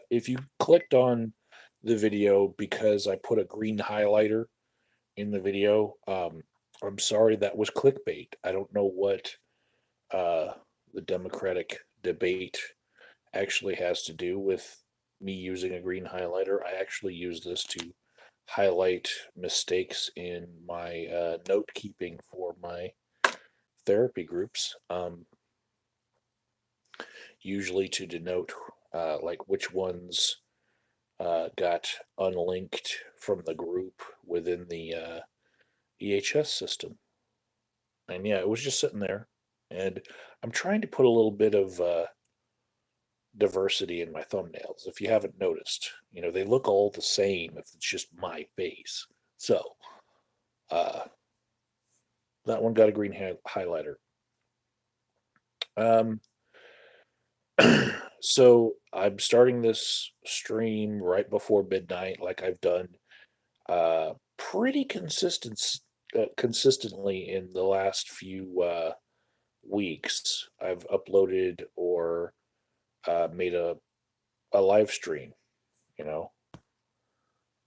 if you clicked on the video because I put a green highlighter in the video, I'm sorry, that was clickbait. I don't know what uh, the Democratic debate actually has to do with me using a green highlighter. I actually use this to highlight mistakes in my note keeping for my therapy groups, usually to denote like which ones got unlinked from the group within the EHS system. And yeah, it was just sitting there. And I'm trying to put a little bit of diversity in my thumbnails. If you haven't noticed, they look all the same if it's just my face. So uh, that one got a green highlighter. Um, so I'm starting this stream right before midnight, like I've done pretty consistently in the last few weeks. I've uploaded or made a live stream. You know,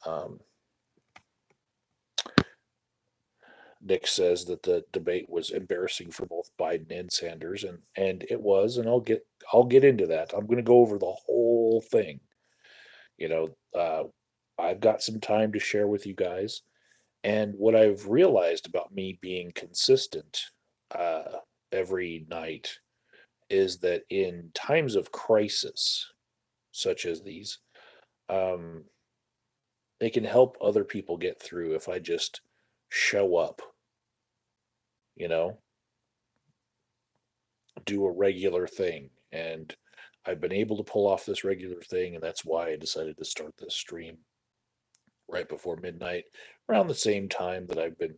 um, Nick says that the debate was embarrassing for both Biden and Sanders, and it was, and I'll get into that. I'm going to go over the whole thing. You know, I've got some time to share with you guys, and what I've realized about me being consistent uh, every night is that in times of crisis, such as these, um, it can help other people get through if I just show up, you know, do a regular thing. And I've been able to pull off this regular thing, and that's why I decided to start this stream right before midnight, around the same time that I've been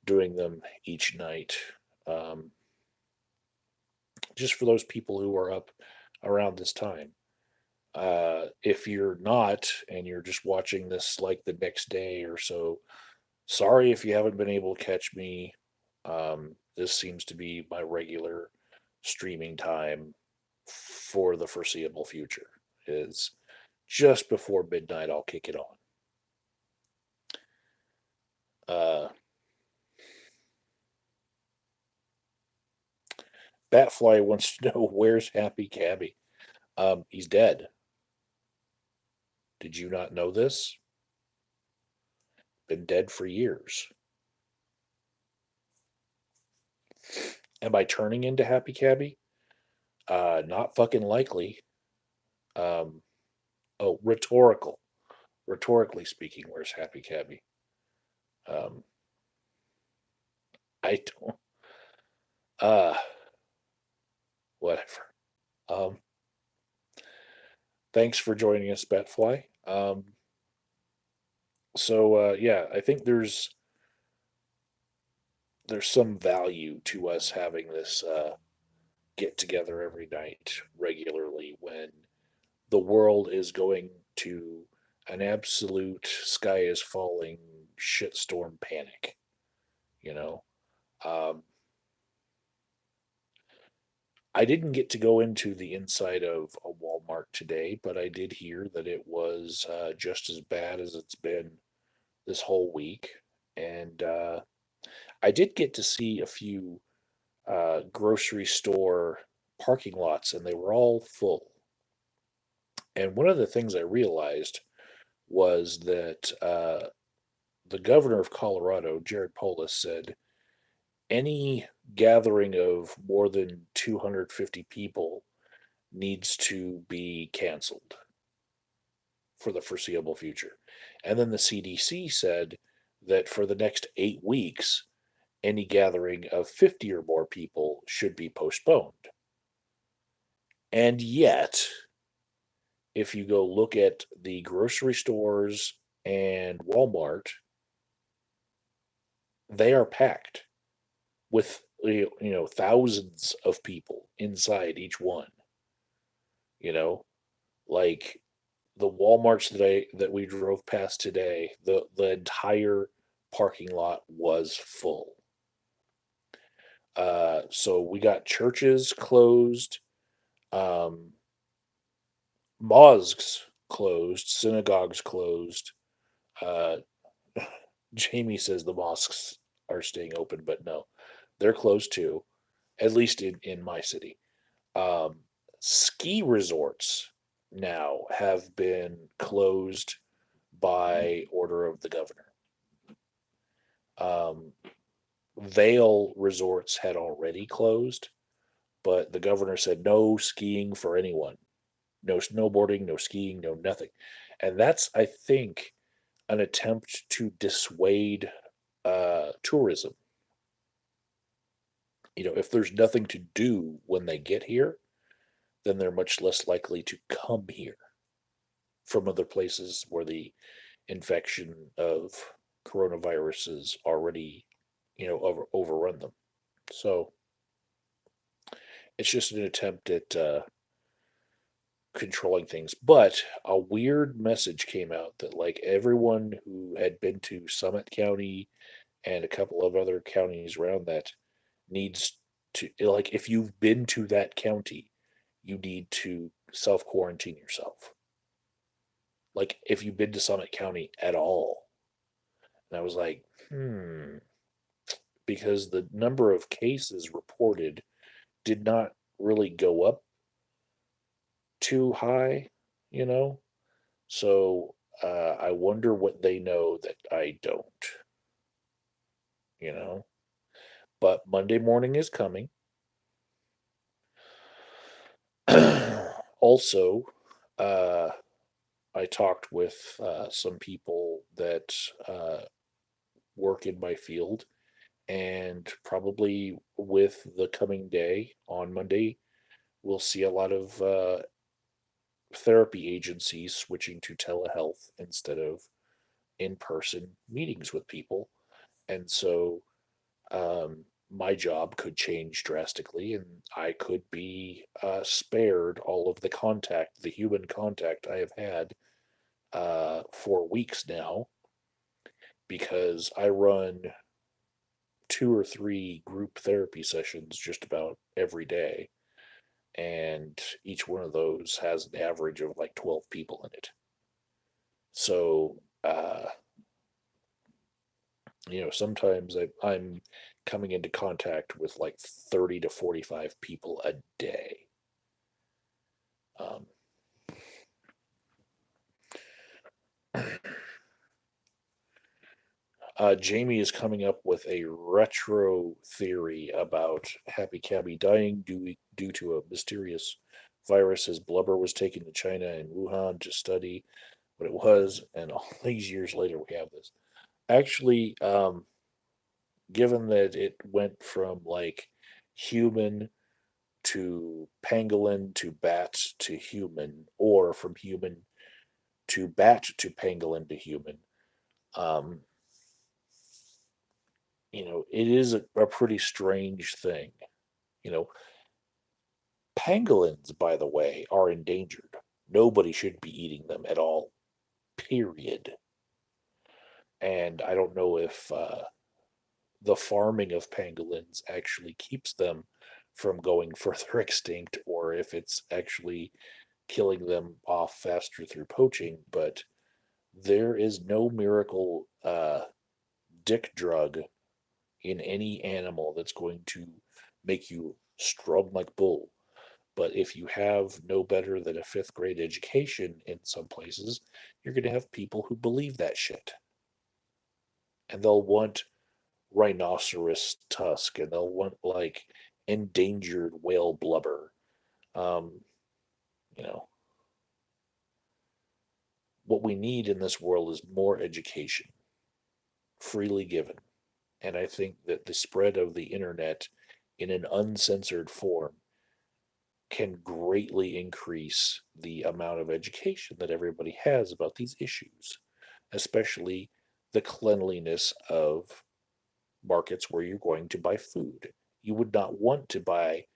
doing them each night. Um, just for those people who are up around this time. If you're not and you're just watching this like the next day or so, sorry if you haven't been able to catch me. This seems to be my regular streaming time for the foreseeable future. Is just before midnight, I'll kick it on. Uh, Batfly wants to know where's Happy Cabby. He's dead. Did you not know this? Been dead for years. Am I turning into Happy Cabby? Not fucking likely. Um, oh, rhetorical. Rhetorically speaking, where's Happy Cabby? Um, I don't. Uh, Whatever. Um, Thanks for joining us, Batfly. Yeah, I think there's some value to us having this get together every night regularly when the world is going to an absolute sky is falling shitstorm panic. You know, um, I didn't get to go into the inside of a Walmart today, but I did hear that it was just as bad as it's been this whole week. And I did get to see a few grocery store parking lots, and they were all full. And one of the things I realized was that the governor of Colorado, Jared Polis, said any gathering of more than 250 people needs to be canceled for the foreseeable future. And then the CDC said that for the next 8 weeks, any gathering of 50 or more people should be postponed. And yet, if you go look at the grocery stores and Walmart, they are packed with thousands of people inside each one. You know, like the Walmarts that we drove past today, the entire parking lot was full. So we got churches closed. Um, mosques closed, synagogues closed. Uh, Jamie says the mosques are staying open, but no, they're closed too, at least in my city. Um, Ski resorts now have been closed by order of the governor. Um, Vale resorts had already closed, but the governor said no skiing for anyone, no snowboarding, no skiing, no nothing. And that's, I think, an attempt to dissuade tourism. If there's nothing to do when they get here, then they're much less likely to come here from other places where the infection of coronaviruses already, overrun them. So it's just an attempt at controlling things. But a weird message came out that like everyone who had been to Summit County and a couple of other counties around that needs to, like, if you've been to that county, you need to self quarantine yourself. Like if you've been to Summit County at all. And I was like, because the number of cases reported did not really go up too high, you know? So I wonder what they know that I don't, you know? But Monday morning is coming. Also, uh, I talked with some people that work in my field, and probably with the coming day on Monday, we'll see a lot of therapy agencies switching to telehealth instead of in person meetings with people. And so my job could change drastically, and I could be spared all of the contact, the human contact I have had for weeks now, because I run 2 or 3 group therapy sessions just about every day. And each one of those has an average of like 12 people in it. So, sometimes I'm coming into contact with like 30 to 45 people a day. Um, Jamie is coming up with a retro theory about Happy Cabby dying due to a mysterious virus. His blubber was taken to China and Wuhan to study what it was, and all these years later we have this. Actually, given that it went from like human to pangolin to bat to human, or from human to bat to pangolin to human, um, it is a pretty strange thing. You know, Pangolins, by the way, are endangered. Nobody should be eating them at all, period. And I don't know if the farming of pangolins actually keeps them from going further extinct, or if it's actually killing them off faster through poaching. But there is no miracle dick drug in any animal that's going to make you strong like bull. But if you have no better than a fifth grade education in some places, you're going to have people who believe that shit. And they'll want rhinoceros tusk, and they'll want like endangered whale blubber. Um, you know, what we need in this world is more education, freely given. And I think that the spread of the internet in an uncensored form can greatly increase the amount of education that everybody has about these issues, especially the cleanliness of markets where you're going to buy food. You would not want to buy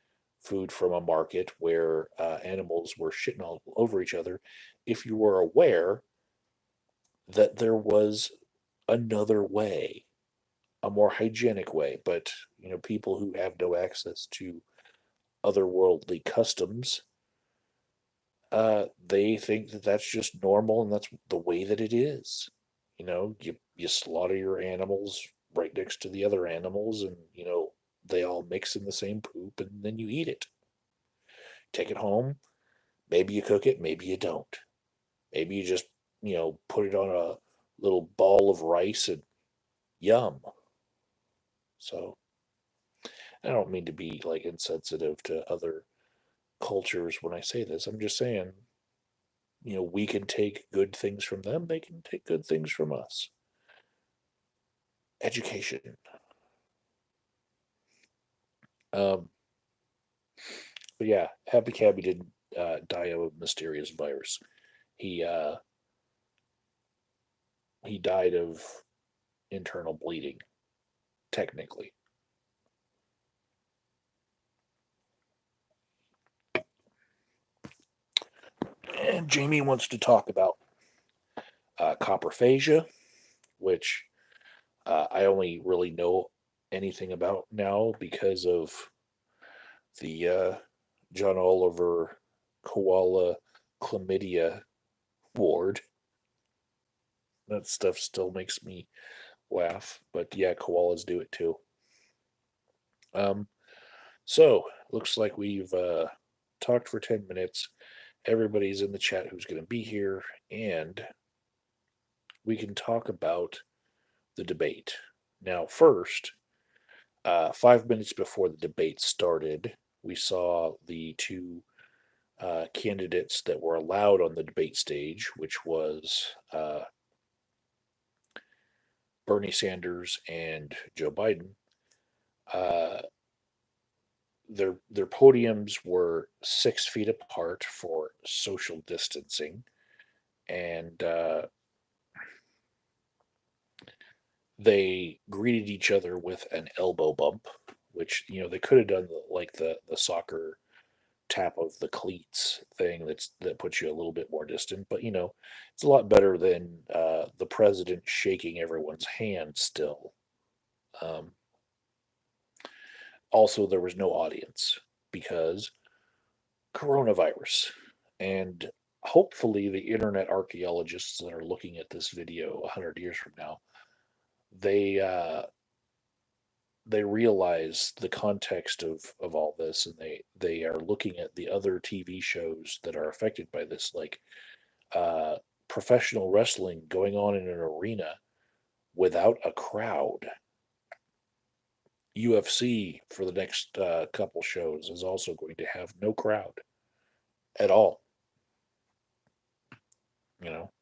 food from a market where animals were shitting all over each other if you were aware that there was another way, a more hygienic way. But, people who have no access to otherworldly customs They think that that's just normal and that's the way that it is. You slaughter your animals right next to the other animals, and they all mix in the same poop, and then you eat it. Take it home. Maybe you cook it, maybe you don't. Maybe you just put it on a little ball of rice and yum. So I don't mean to be like insensitive to other cultures when I say this. I'm just saying, we can take good things from them, they can take good things from us. Education. Um, but yeah, Happy Cabby didn't die of a mysterious virus. He uh, he died of internal bleeding, technically. And Jamie wants to talk about coprophagia, which I only really know anything about now because of the John Oliver koala chlamydia ward. That stuff still makes me laugh, but yeah, koalas do it too. Um, so looks like we've talked for 10 minutes. Everybody's in the chat who's going to be here, and we can talk about the debate. Now, first, 5 minutes before the debate started, we saw the two candidates that were allowed on the debate stage, which was Bernie Sanders and Joe Biden. Uh, their podiums were 6 feet apart for social distancing, and they greeted each other with an elbow bump, which they could have done like the soccer tap of the cleats thing that puts you a little bit more distant. But it's a lot better than the president shaking everyone's hand still. Um, Also, there was no audience because coronavirus. And hopefully, the internet archaeologists that are looking at this video 100 years from now, they they realize the context of all this, and they are looking at the other TV shows that are affected by this, like uh, professional wrestling going on in an arena without a crowd. UFC for the next couple shows is also going to have no crowd at all. You know,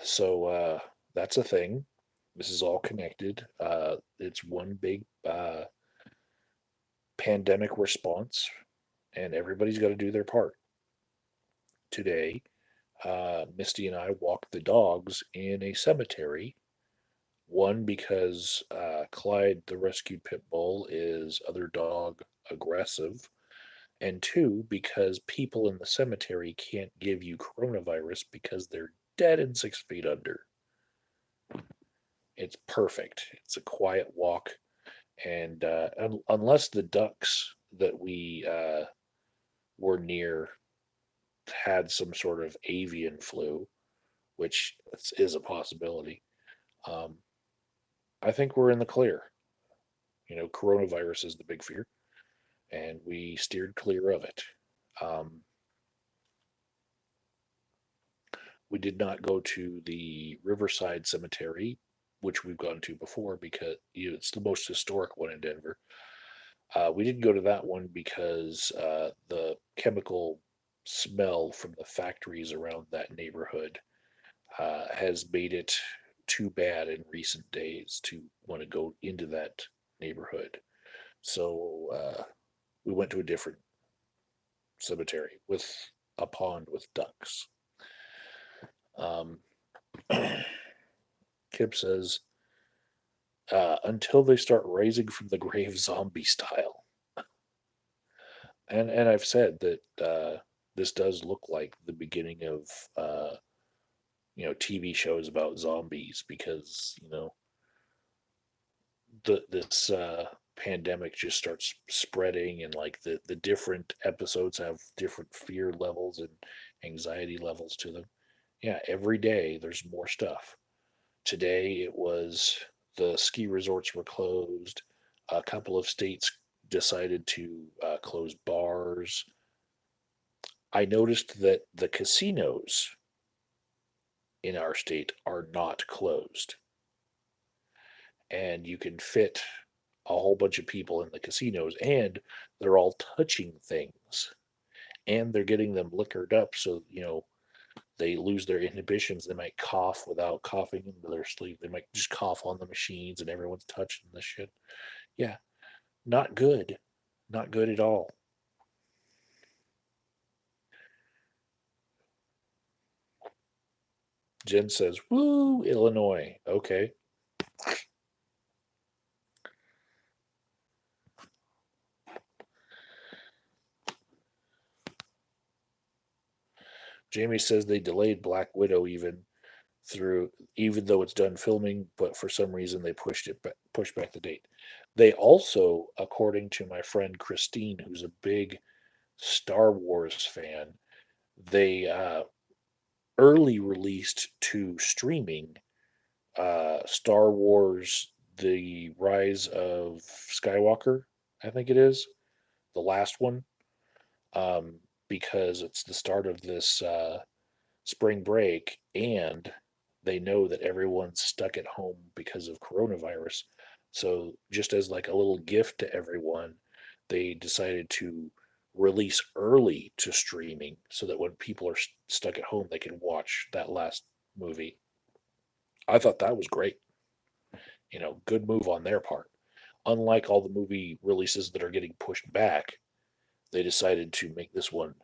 so that's a thing. This is all connected. It's one big pandemic response, and everybody's got to do their part. Today, Misty and I walked the dogs in a cemetery. One, because Clyde, the rescued pit bull, is other dog aggressive. And two, because people in the cemetery can't give you coronavirus because they're dead and 6 feet under. It's perfect. It's a quiet walk. And unless the ducks that we were near had some sort of avian flu, which is a possibility, um, I think we're in the clear. Coronavirus is the big fear, and we steered clear of it. Um, we did not go to the Riverside Cemetery, which we've gone to before because it's the most historic one in Denver. We didn't go to that one because the chemical smell from the factories around that neighborhood has made it too bad in recent days to want to go into that neighborhood. So we went to a different cemetery with a pond with ducks. Um, Kip says, until they start rising from the grave zombie style. And I've said that this does look like the beginning of TV shows about zombies because this pandemic just starts spreading and like the different episodes have different fear levels and anxiety levels to them. Yeah, every day there's more stuff. Today it was the ski resorts were closed. A couple of states decided to close bars. I noticed that the casinos in our state are not closed, and you can fit a whole bunch of people in the casinos, and they're all touching things, and they're getting them liquored up so they lose their inhibitions. They might cough without coughing into their sleep. They might just cough on the machines, and everyone's touching the shit. Yeah, not good, not good at all. Jen says, "Woo, Illinois." Okay. Jamie says they delayed Black Widow even though it's done filming, but for some reason they pushed back the date. They also, according to my friend Christine, who's a big Star Wars fan, they early released to streaming Star Wars: The Rise of Skywalker, I think it is the last one, um, because it's the start of this spring break, and they know that everyone's stuck at home because of coronavirus. So, just as like a little gift to everyone, they decided to release early to streaming so that when people are stuck at home, they can watch that last movie. I thought that was great. Good move on their part. Unlike all the movie releases that are getting pushed back, they decided to make this one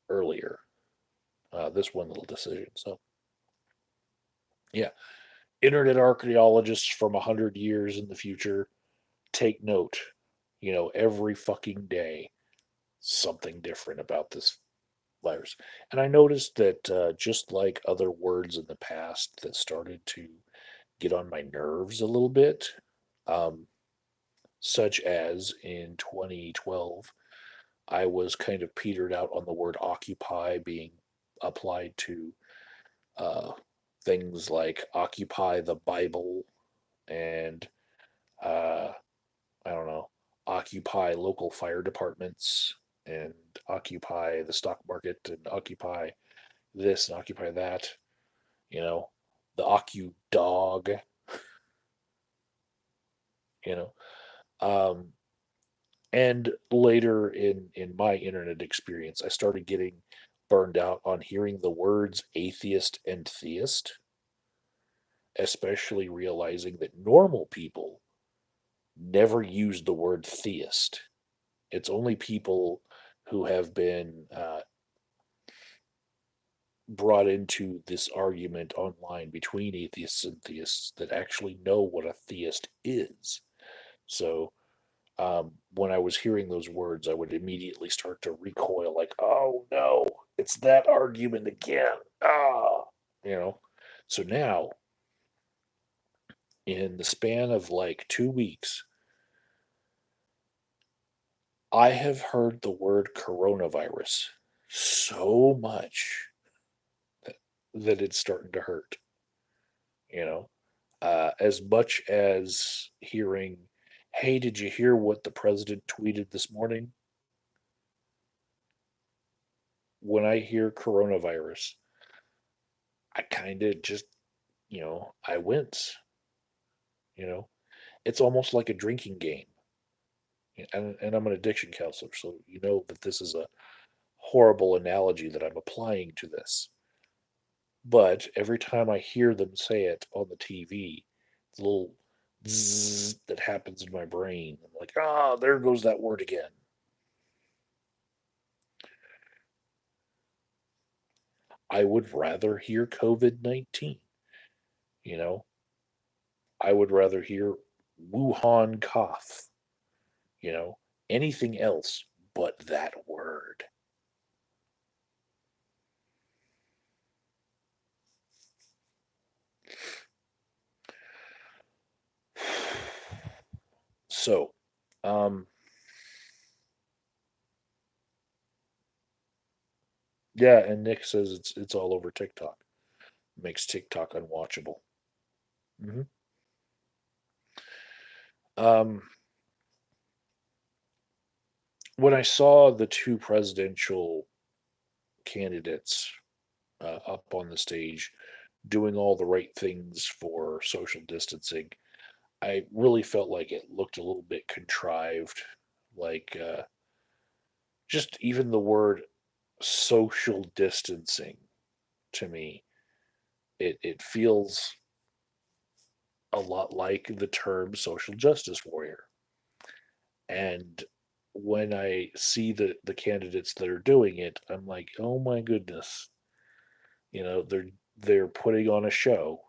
earlier. This one little decision. So, yeah, internet archaeologists from 100 years in the future, take note. Every fucking day, something different about this virus. And I noticed that just like other words in the past that started to get on my nerves a little bit, um, such as in 2012, I was kind of petered out on the word occupy being applied to uh, things like occupy the Bible and uh, I don't know, occupy local fire departments and occupy the stock market and occupy this and occupy that, you know, the occu dog, you know. Um, and later in my internet experience, I started getting burned out on hearing the words atheist and theist, especially realizing that normal people never use the word theist. It's only people who have been brought into this argument online between atheists and theists that actually know what a theist is. So when I was hearing those words, I would immediately start to recoil, like, oh no, it's that argument again. Ah, you know. So now, in the span of like 2 weeks, I have heard the word coronavirus so much that, that it's starting to hurt, you know. As much as hearing, hey, did you hear what the president tweeted this morning? When I hear coronavirus, I kind of just, I wince, you know. It's almost like a drinking game. And I'm an addiction counselor, so you know that this is a horrible analogy that I'm applying to this. But every time I hear them say it on the TV, the little zzz that happens in my brain, I'm like, ah, there goes that word again. I would rather hear COVID 19. You know, I would rather hear Wuhan cough, you know, anything else but that word. So, Um, yeah, and Nick says it's all over TikTok. Makes TikTok unwatchable. Hmm. Um, when I saw the two presidential candidates up on the stage doing all the right things for social distancing, I really felt like it looked a little bit contrived. Like just even the word social distancing to me, it feels a lot like the term social justice warrior. And when I see the candidates that are doing it, I'm like, oh my goodness, they're putting on a show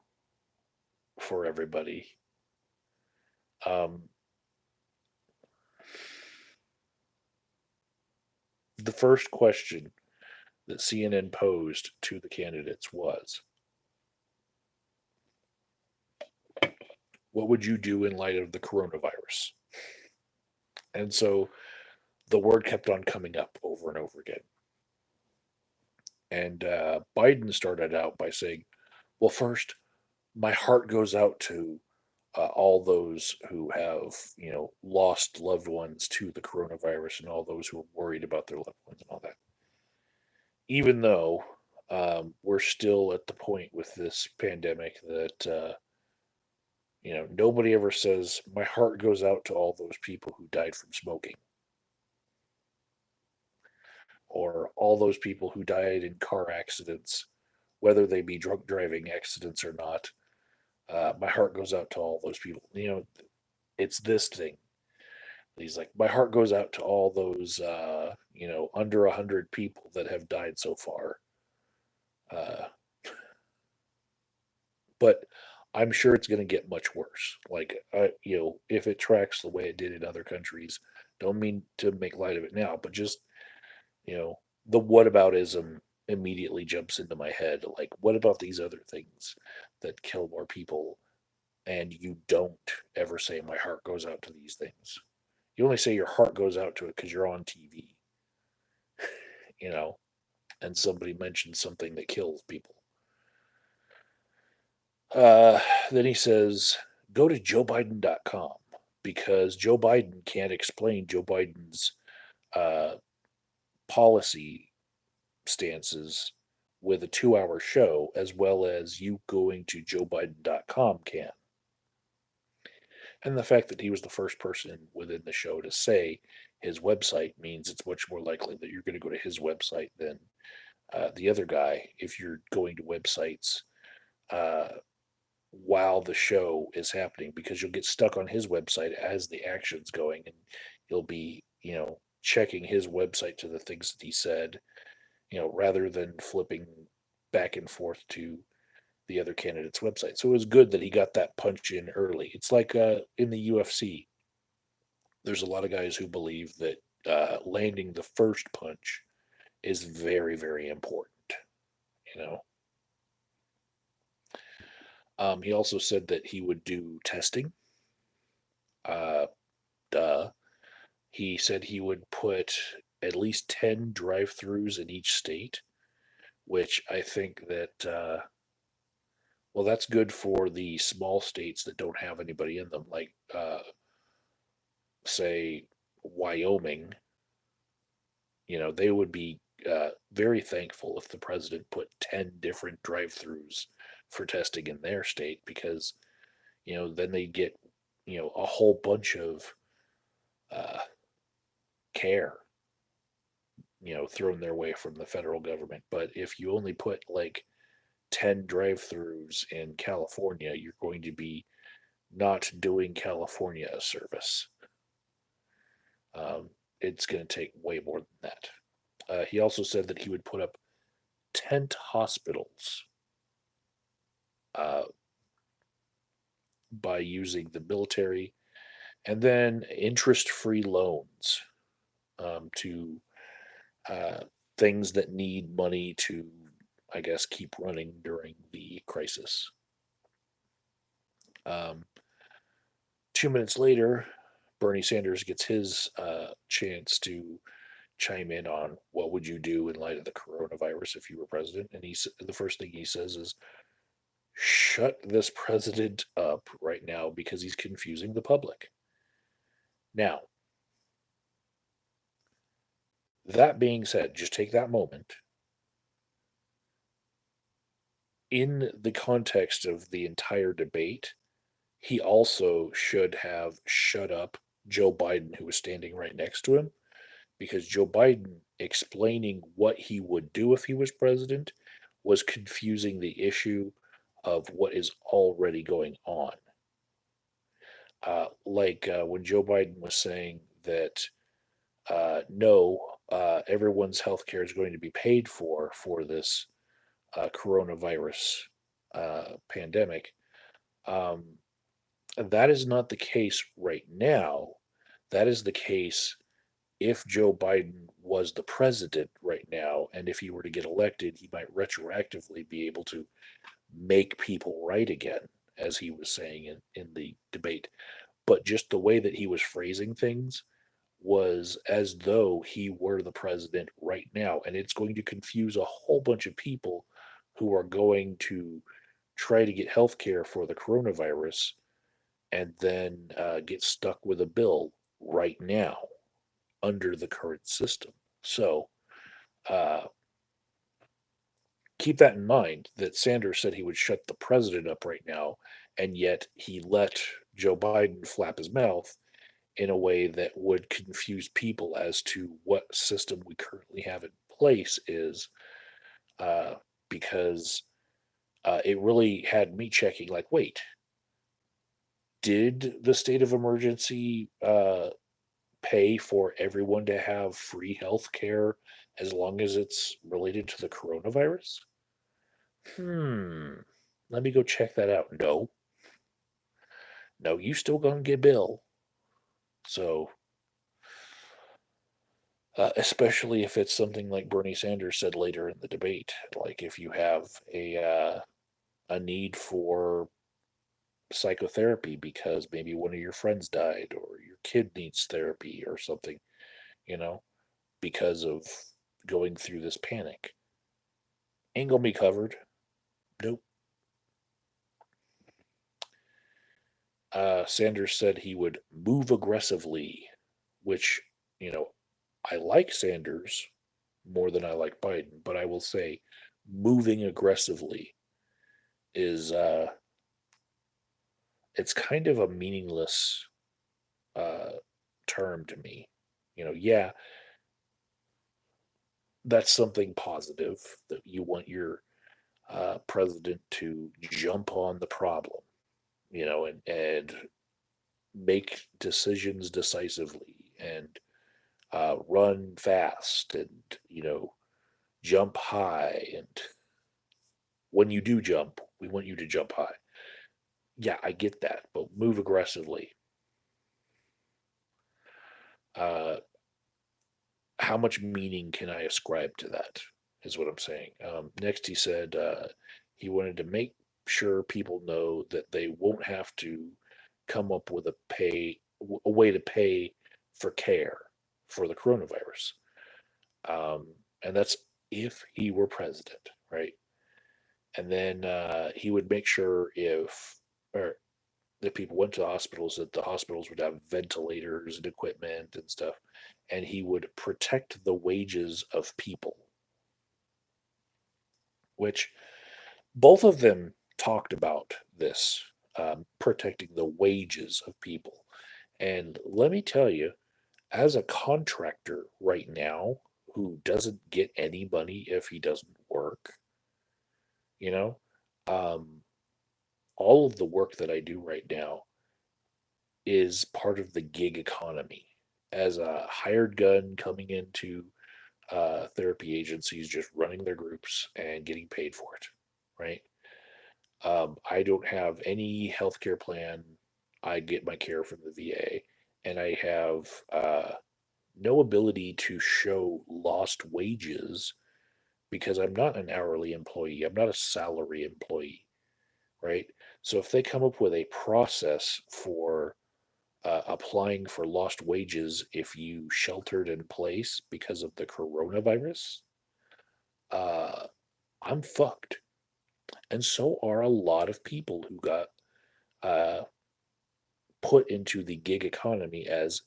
for everybody. Um, the first question that CNN posed to the candidates was, "What would you do in light of the coronavirus?" And so the word kept on coming up over and over again. And Biden started out by saying, "Well, first, my heart goes out to all those who have, lost loved ones to the coronavirus and all those who are worried about their loved ones and all that." Even though we're still at the point with this pandemic that, nobody ever says, "My heart goes out to all those people who died from smoking," or all those people who died in car accidents, whether they be drunk driving accidents or not. My heart goes out to all those people. It's this thing. He's like, my heart goes out to all those, under 100 people that have died so far. Uh, but I'm sure it's going to get much worse. Like, if it tracks the way it did in other countries, don't mean to make light of it now, but just, you know, the whataboutism immediately jumps into my head. Like, what about these other things that kill more people? And you don't ever say, my heart goes out to these things. You only say your heart goes out to it because you're on TV, you know, and somebody mentions something that kills people. Uh, then he says, go to joebiden.com because Joe Biden can't explain Joe Biden's uh, policy stances with a 2 hour show as well as you going to joebiden.com can. And the fact that he was the first person within the show to say his website means it's much more likely that you're going to go to his website than the other guy if you're going to websites uh, while the show is happening because you'll get stuck on his website as the action's going and you'll be, checking his website to the things that he said, rather than flipping back and forth to the other candidate's website. So it was good that he got that punch in early. It's like in the UFC, there's a lot of guys who believe that landing the first punch is very, very important. You know, he also said that he would do testing. Uh, duh. He said he would put at least 10 drive-throughs in each state, which I think that well, that's good for the small states that don't have anybody in them, like say Wyoming. They would be very thankful if the president put 10 different drive-throughs for testing in their state because, then they get, a whole bunch of uh, care, thrown their way from the federal government. But if you only put like 10 drive-throughs in California, you're going to be not doing California a service. Um, it's going to take way more than that. He also said that he would put up tent hospitals uh, by using the military and then interest free loans to uh, things that need money to, I guess, keep running during the crisis. Um, 2 minutes later, Bernie Sanders gets his chance to chime in on what would you do in light of the coronavirus if you were president, and the first thing he says is, "Shut this president up right now because he's confusing the public." Now, that being said, just take that moment in the context of the entire debate. He also should have shut up Joe Biden, who was standing right next to him, because Joe Biden explaining what he would do if he was president was confusing the issue of what is already going on. When Joe Biden was saying that no, everyone's health care is going to be paid for this coronavirus pandemic. Um, that is not the case right now. That is the case if Joe Biden was the president right now, and if he were to get elected, he might retroactively be able to make people right again, as he was saying in the debate. But just the way that he was phrasing things was as though he were the president right now. And it's going to confuse a whole bunch of people who are going to try to get health care for the coronavirus and then get stuck with a bill right now under the current system. So uh, keep that in mind that Sanders said he would shut the president up right now, and yet he let Joe Biden flap his mouth in a way that would confuse people as to what system we currently have in place is, uh, because it really had me checking like, wait, did the state of emergency pay for everyone to have free health care as long as it's related to the coronavirus? Hmm. Let me go check that out. No, no, you still gonna get bill. So, especially if it's something like Bernie Sanders said later in the debate, like if you have a need for psychotherapy because maybe one of your friends died or your kid needs therapy or something, you know, because of going through this panic. Ain't gonna be covered. Nope. Sanders said he would move aggressively, which, you know, I like Sanders more than I like Biden, but I will say moving aggressively is it's kind of a meaningless uh, term to me. Yeah, that's something positive that you want your president to jump on the problem, and make decisions decisively and run fast and jump high. And when you do jump, we want you to jump high. Yeah, I get that, but move aggressively. Uh, how much meaning can I ascribe to that? Is what I'm saying. Next, he said he wanted to make sure people know that they won't have to come up with a way to pay for care for the coronavirus. Um, and that's if he were president, right? And then he would make sure or if people went to hospitals, that the hospitals would have ventilators and equipment and stuff, and he would protect the wages of people, which both of them talked about this, protecting the wages of people. And let me tell you, as a contractor right now who doesn't get any money if he doesn't work, you know, um, all of the work that I do right now is part of the gig economy as a hired gun coming into therapy agencies, just running their groups and getting paid for it, right? I don't have any healthcare plan. I get my care from the VA, and I have no ability to show lost wages because I'm not an hourly employee. I'm not a salary employee, right? So if they come up with a process for applying for lost wages if you sheltered in place because of the coronavirus, uh, I'm fucked. And so are a lot of people who got uh, put into the gig economy as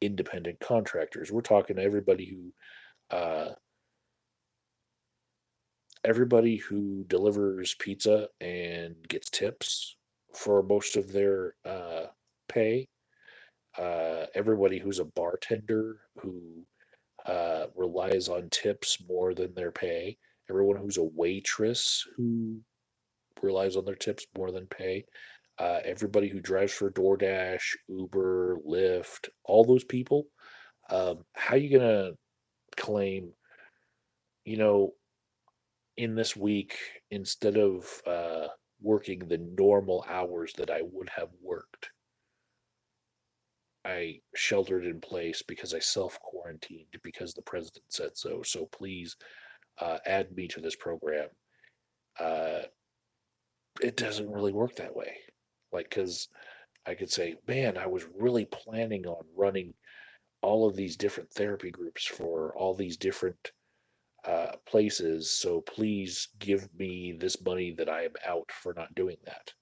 independent contractors. We're talking uh, everybody who delivers pizza and gets tips for most of their pay. Everybody who's a bartender who relies on tips more than their pay. Everyone who's a waitress who relies on their tips more than pay. Everybody who drives for DoorDash, Uber, Lyft, all those people. How are you gonna claim, you know, in this week, instead of working the normal hours that I would have worked, I sheltered in place because I self quarantined because the president said so. So please add me to this program. Uh, it doesn't really work that way. Like, because I could say, man, I was really planning on running all of these different therapy groups for all these different places. So please give me this money that I am out for not doing that.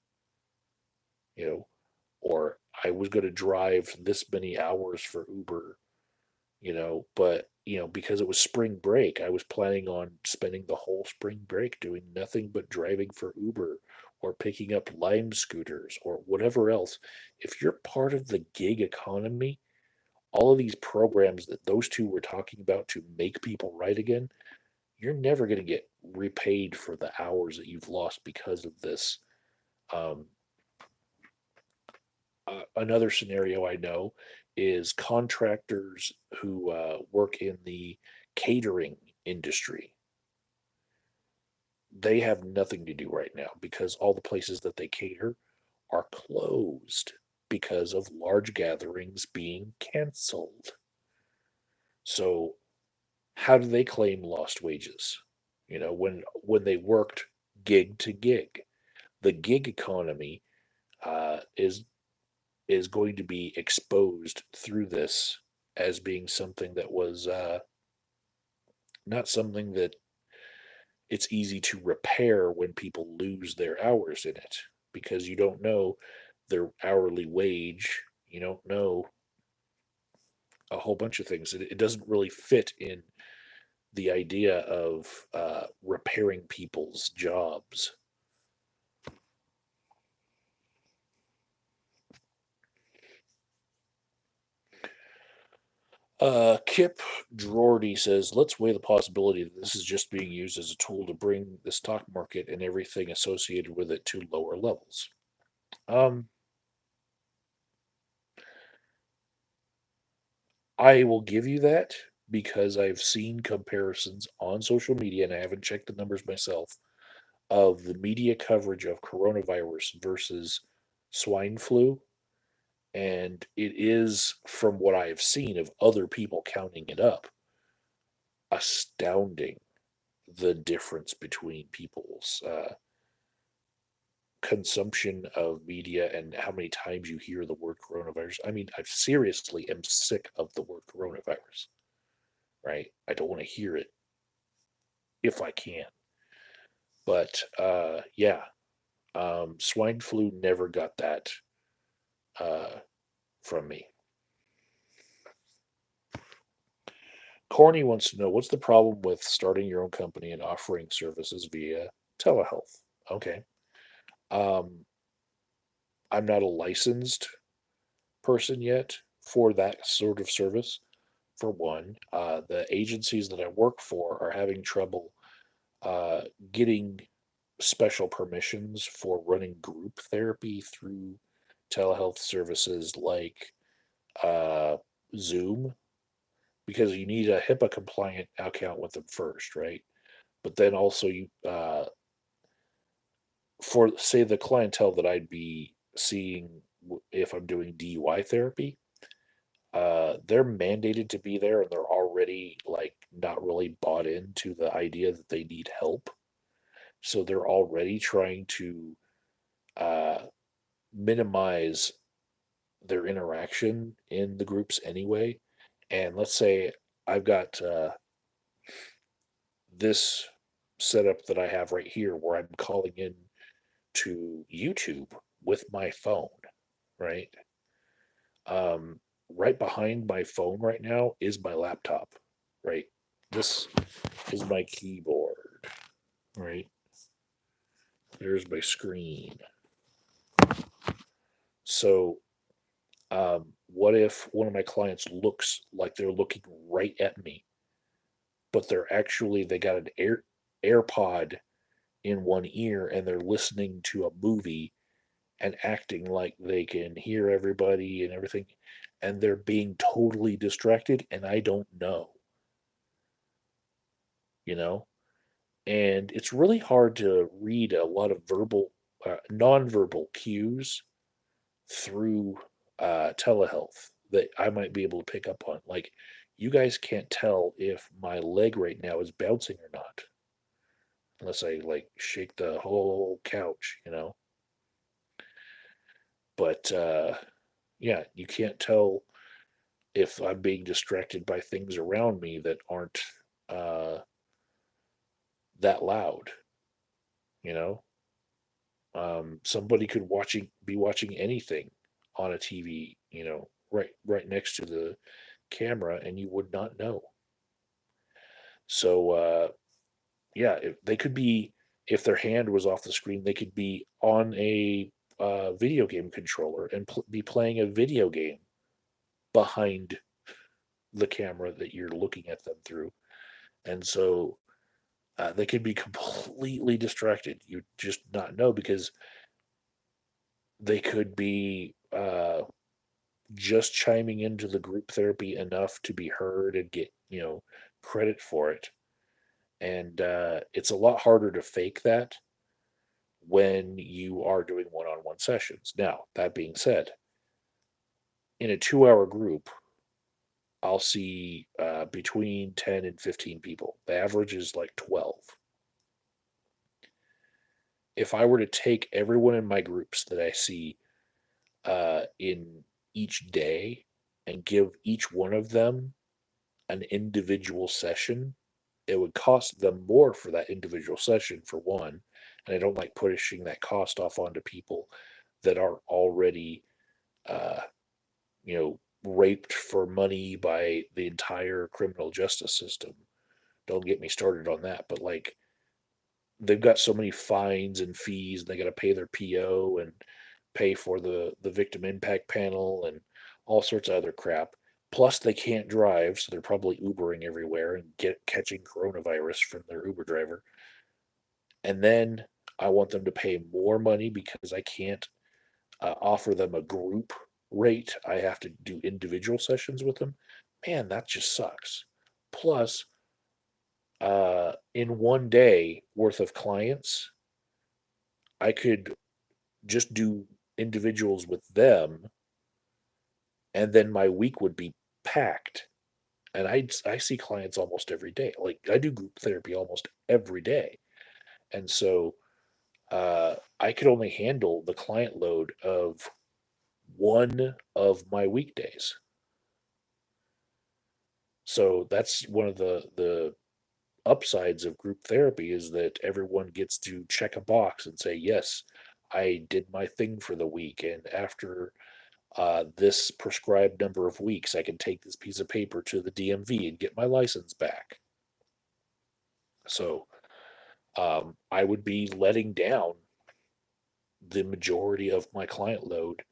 You know, or I was going to drive this many hours for Uber, but because it was spring break, I was planning on spending the whole spring break doing nothing but driving for Uber or picking up Lime scooters or whatever else. If you're part of the gig economy, all of these programs that those two were talking about to make people right again, you're never going to get repaid for the hours that you've lost because of this. Um, Another scenario I know is contractors who work in the catering industry. They have nothing to do right now because all the places that they cater are closed because of large gatherings being canceled. So how do they claim lost wages? When they worked gig to gig, the gig economy is going to be exposed through this as being something that was not something that it's easy to repair when people lose their hours in it because you don't know their hourly wage. You don't know a whole bunch of things. It doesn't really fit in the idea of repairing people's jobs. Kip Drordy says, let's weigh the possibility that this is just being used as a tool to bring the stock market and everything associated with it to lower levels. Um, I will give you that because I've seen comparisons on social media, and I haven't checked the numbers myself, of the media coverage of coronavirus versus swine flu. And it is, from what I have seen of other people counting it up, astounding the difference between people's consumption of media and how many times you hear the word coronavirus. I mean, I seriously am sick of the word coronavirus, right? I don't want to hear it if I can. But yeah, swine flu never got that uh, from me. Corny wants to know what's the problem with starting your own company and offering services via telehealth? Okay. Um, I'm not a licensed person yet for that sort of service. For one, the agencies that I work for are having trouble uh, getting special permissions for running group therapy through telehealth services like uh, Zoom, because you need a HIPAA compliant account with them first, right? But then also for say the clientele that I'd be seeing if I'm doing DUI therapy, they're mandated to be there and they're already like not really bought into the idea that they need help. So they're already trying to uh, minimize their interaction in the groups anyway. And let's say I've got this setup that I have right here where I'm calling in to YouTube with my phone, right? Um, right behind my phone right now is my laptop, right? This is my keyboard, right? There's my screen. So, what if one of my clients looks like they're looking right at me, but they got an AirPod in one ear and they're listening to a movie and acting like they can hear everybody and everything, and they're being totally distracted, and I don't know, you know? And it's really hard to read a lot of nonverbal cues through telehealth that I might be able to pick up on. Like, you guys can't tell if my leg right now is bouncing or not, unless I like shake the whole couch, you know? But yeah, you can't tell if I'm being distracted by things around me that aren't uh, that loud, you know? Somebody could be watching anything on a TV, right next to the camera, and you would not know. So yeah, if their hand was off the screen, they could be on a video game controller and be playing a video game behind the camera that you're looking at them through. And so they could be completely distracted. You just not know because they could be just chiming into the group therapy enough to be heard and get, credit for it. And it's a lot harder to fake that when you are doing one-on-one sessions. Now, that being said, in a 2-hour group, I'll see between 10 and 15 people. The average is like 12. If I were to take everyone in my groups that I see in each day and give each one of them an individual session, it would cost them more for that individual session, for one. And I don't like pushing that cost off onto people that are already, uh, raped for money by the entire criminal justice system. Don't get me started on that. But like, they've got so many fines and fees, and they got to pay their PO and pay for the victim impact panel and all sorts of other crap. Plus, they can't drive, so they're probably Ubering everywhere and catching coronavirus from their Uber driver. And then I want them to pay more money because I can't offer them a group rate. I have to do individual sessions with them. Man, that just sucks. Plus, in one day worth of clients, I could just do individuals with them, and then my week would be packed. And I see clients almost every day. Like, I do group therapy almost every day, and so I could only handle the client load of one of my weekdays. So that's one of the upsides of group therapy, is that everyone gets to check a box and say, yes, I did my thing for the week, and after this prescribed number of weeks, I can take this piece of paper to the DMV and get my license back. So I would be letting down the majority of my client load.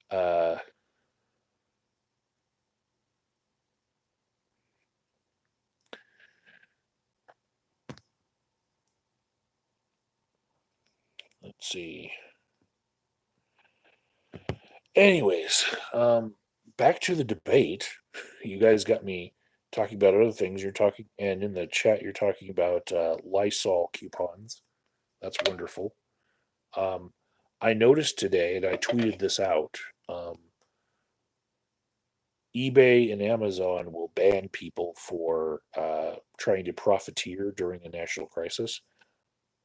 Uh, let's see. Anyways, back to the debate. You guys got me talking about other things. You're talking, and in the chat, you're talking about Lysol coupons. That's wonderful. Um, I noticed today, and I tweeted this out. Um, eBay and Amazon will ban people for trying to profiteer during a national crisis,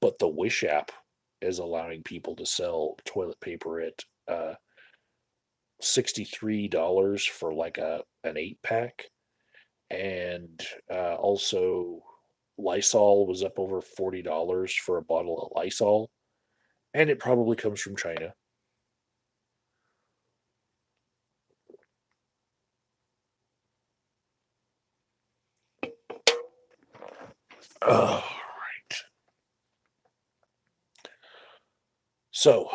but the Wish app is allowing people to sell toilet paper at $63 for like a an 8 pack, and also Lysol was up over $40 for a bottle of Lysol, and it probably comes from China. All right. So,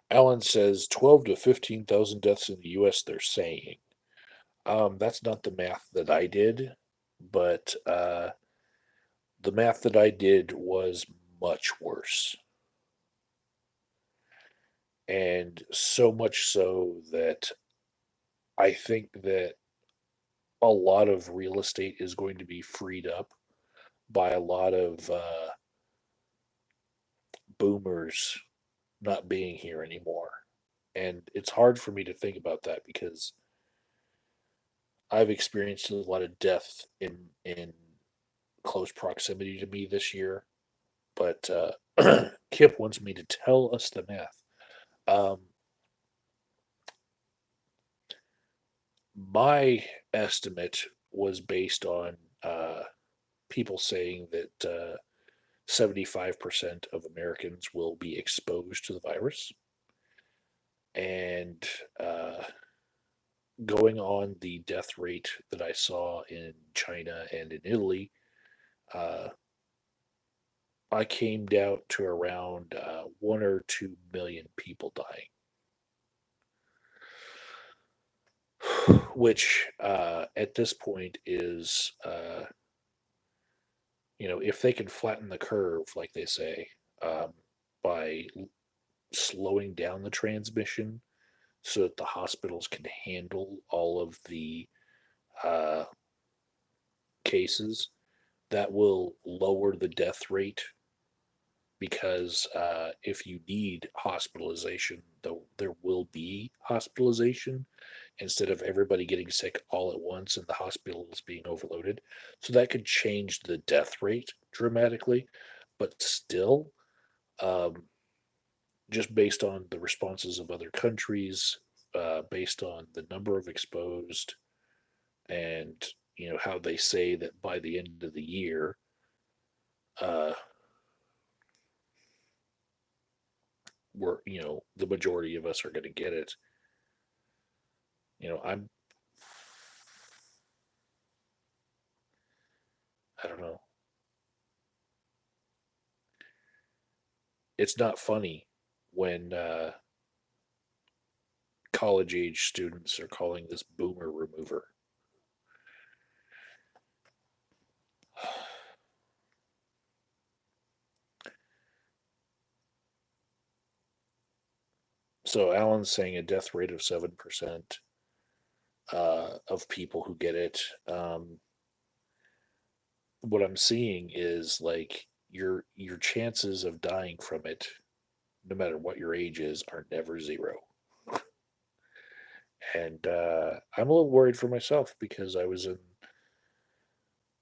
Alan says 12 to 15,000 deaths in the U.S. They're saying. That's not the math that I did, but the math that I did was much worse. And so much so that I think that a lot of real estate is going to be freed up by a lot of boomers not being here anymore. And it's hard for me to think about that because I've experienced a lot of death in close proximity to me this year. But Kip wants me to tell us the math. Um, my estimate was based on people saying that 75% of Americans will be exposed to the virus. And going on the death rate that I saw in China and in Italy, uh, I came down to around 1 or 2 million people dying, which at this point is, if they can flatten the curve, like they say, um, by slowing down the transmission so that the hospitals can handle all of the uh, cases, that will lower the death rate because if you need hospitalization, there will be hospitalization instead of everybody getting sick all at once and the hospitals being overloaded. So that could change the death rate dramatically, but still, um, just based on the responses of other countries, based on the number of exposed, and how they say that by the end of the year, uh, we're the majority of us are going to get it. I'm I don't know. It's not funny when college age students are calling this boomer remover. So Alan's saying a death rate of 7% of people who get it. What I'm seeing is like your chances of dying from it, no matter what your age is, are never zero. And I'm a little worried for myself because I was in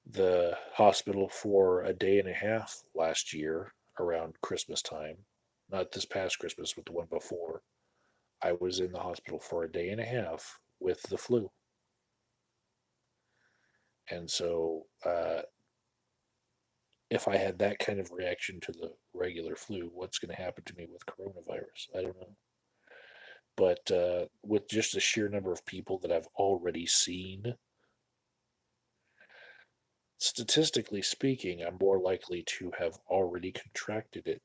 the hospital for a day and a half last year around Christmas time. Not this past Christmas, but the one before. I was in the hospital for a day and a half with the flu. And so, if I had that kind of reaction to the regular flu, what's going to happen to me with coronavirus? I don't know. But with just the sheer number of people that I've already seen, statistically speaking, I'm more likely to have already contracted it,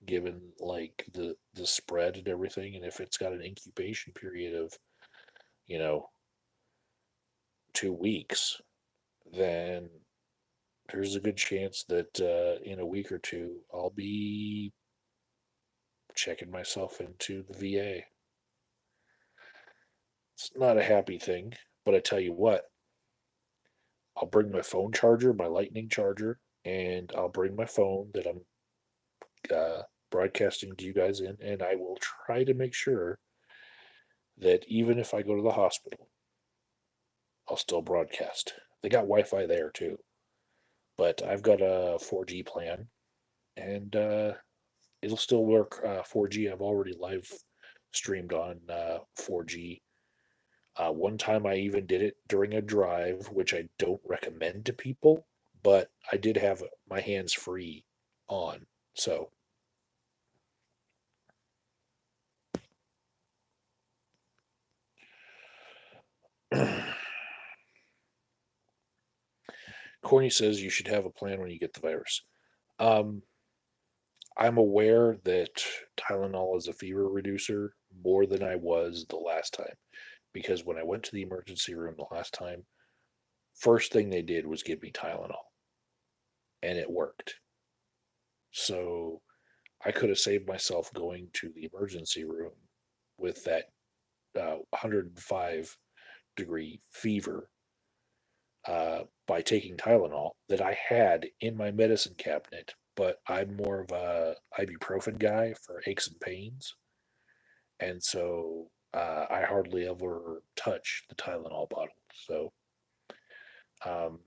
given like the spread and everything. And if it's got an incubation period of, you know, 2 weeks, then there's a good chance that in a week or two I'll be checking myself into the VA. It's not a happy thing, but I tell you what, I'll bring my phone charger, my lightning charger, and I'll bring my phone that I'm broadcasting to you guys in, and I will try to make sure that even if I go to the hospital, I'll still broadcast. They got Wi-Fi there too, but I've got a 4G plan, and it'll still work 4G. I've already live streamed on 4G. One time I even did it during a drive, which I don't recommend to people, but I did have my hands free on. So, Corny says you should have a plan when you get the virus. Um, I'm aware that Tylenol is a fever reducer more than I was the last time because when I went to the emergency room the last time, first thing they did was give me Tylenol and it worked. So I could have saved myself going to the emergency room with that 105-degree fever by taking Tylenol that I had in my medicine cabinet. But I'm more of a ibuprofen guy for aches and pains, and so I hardly ever touch the Tylenol bottle. So um,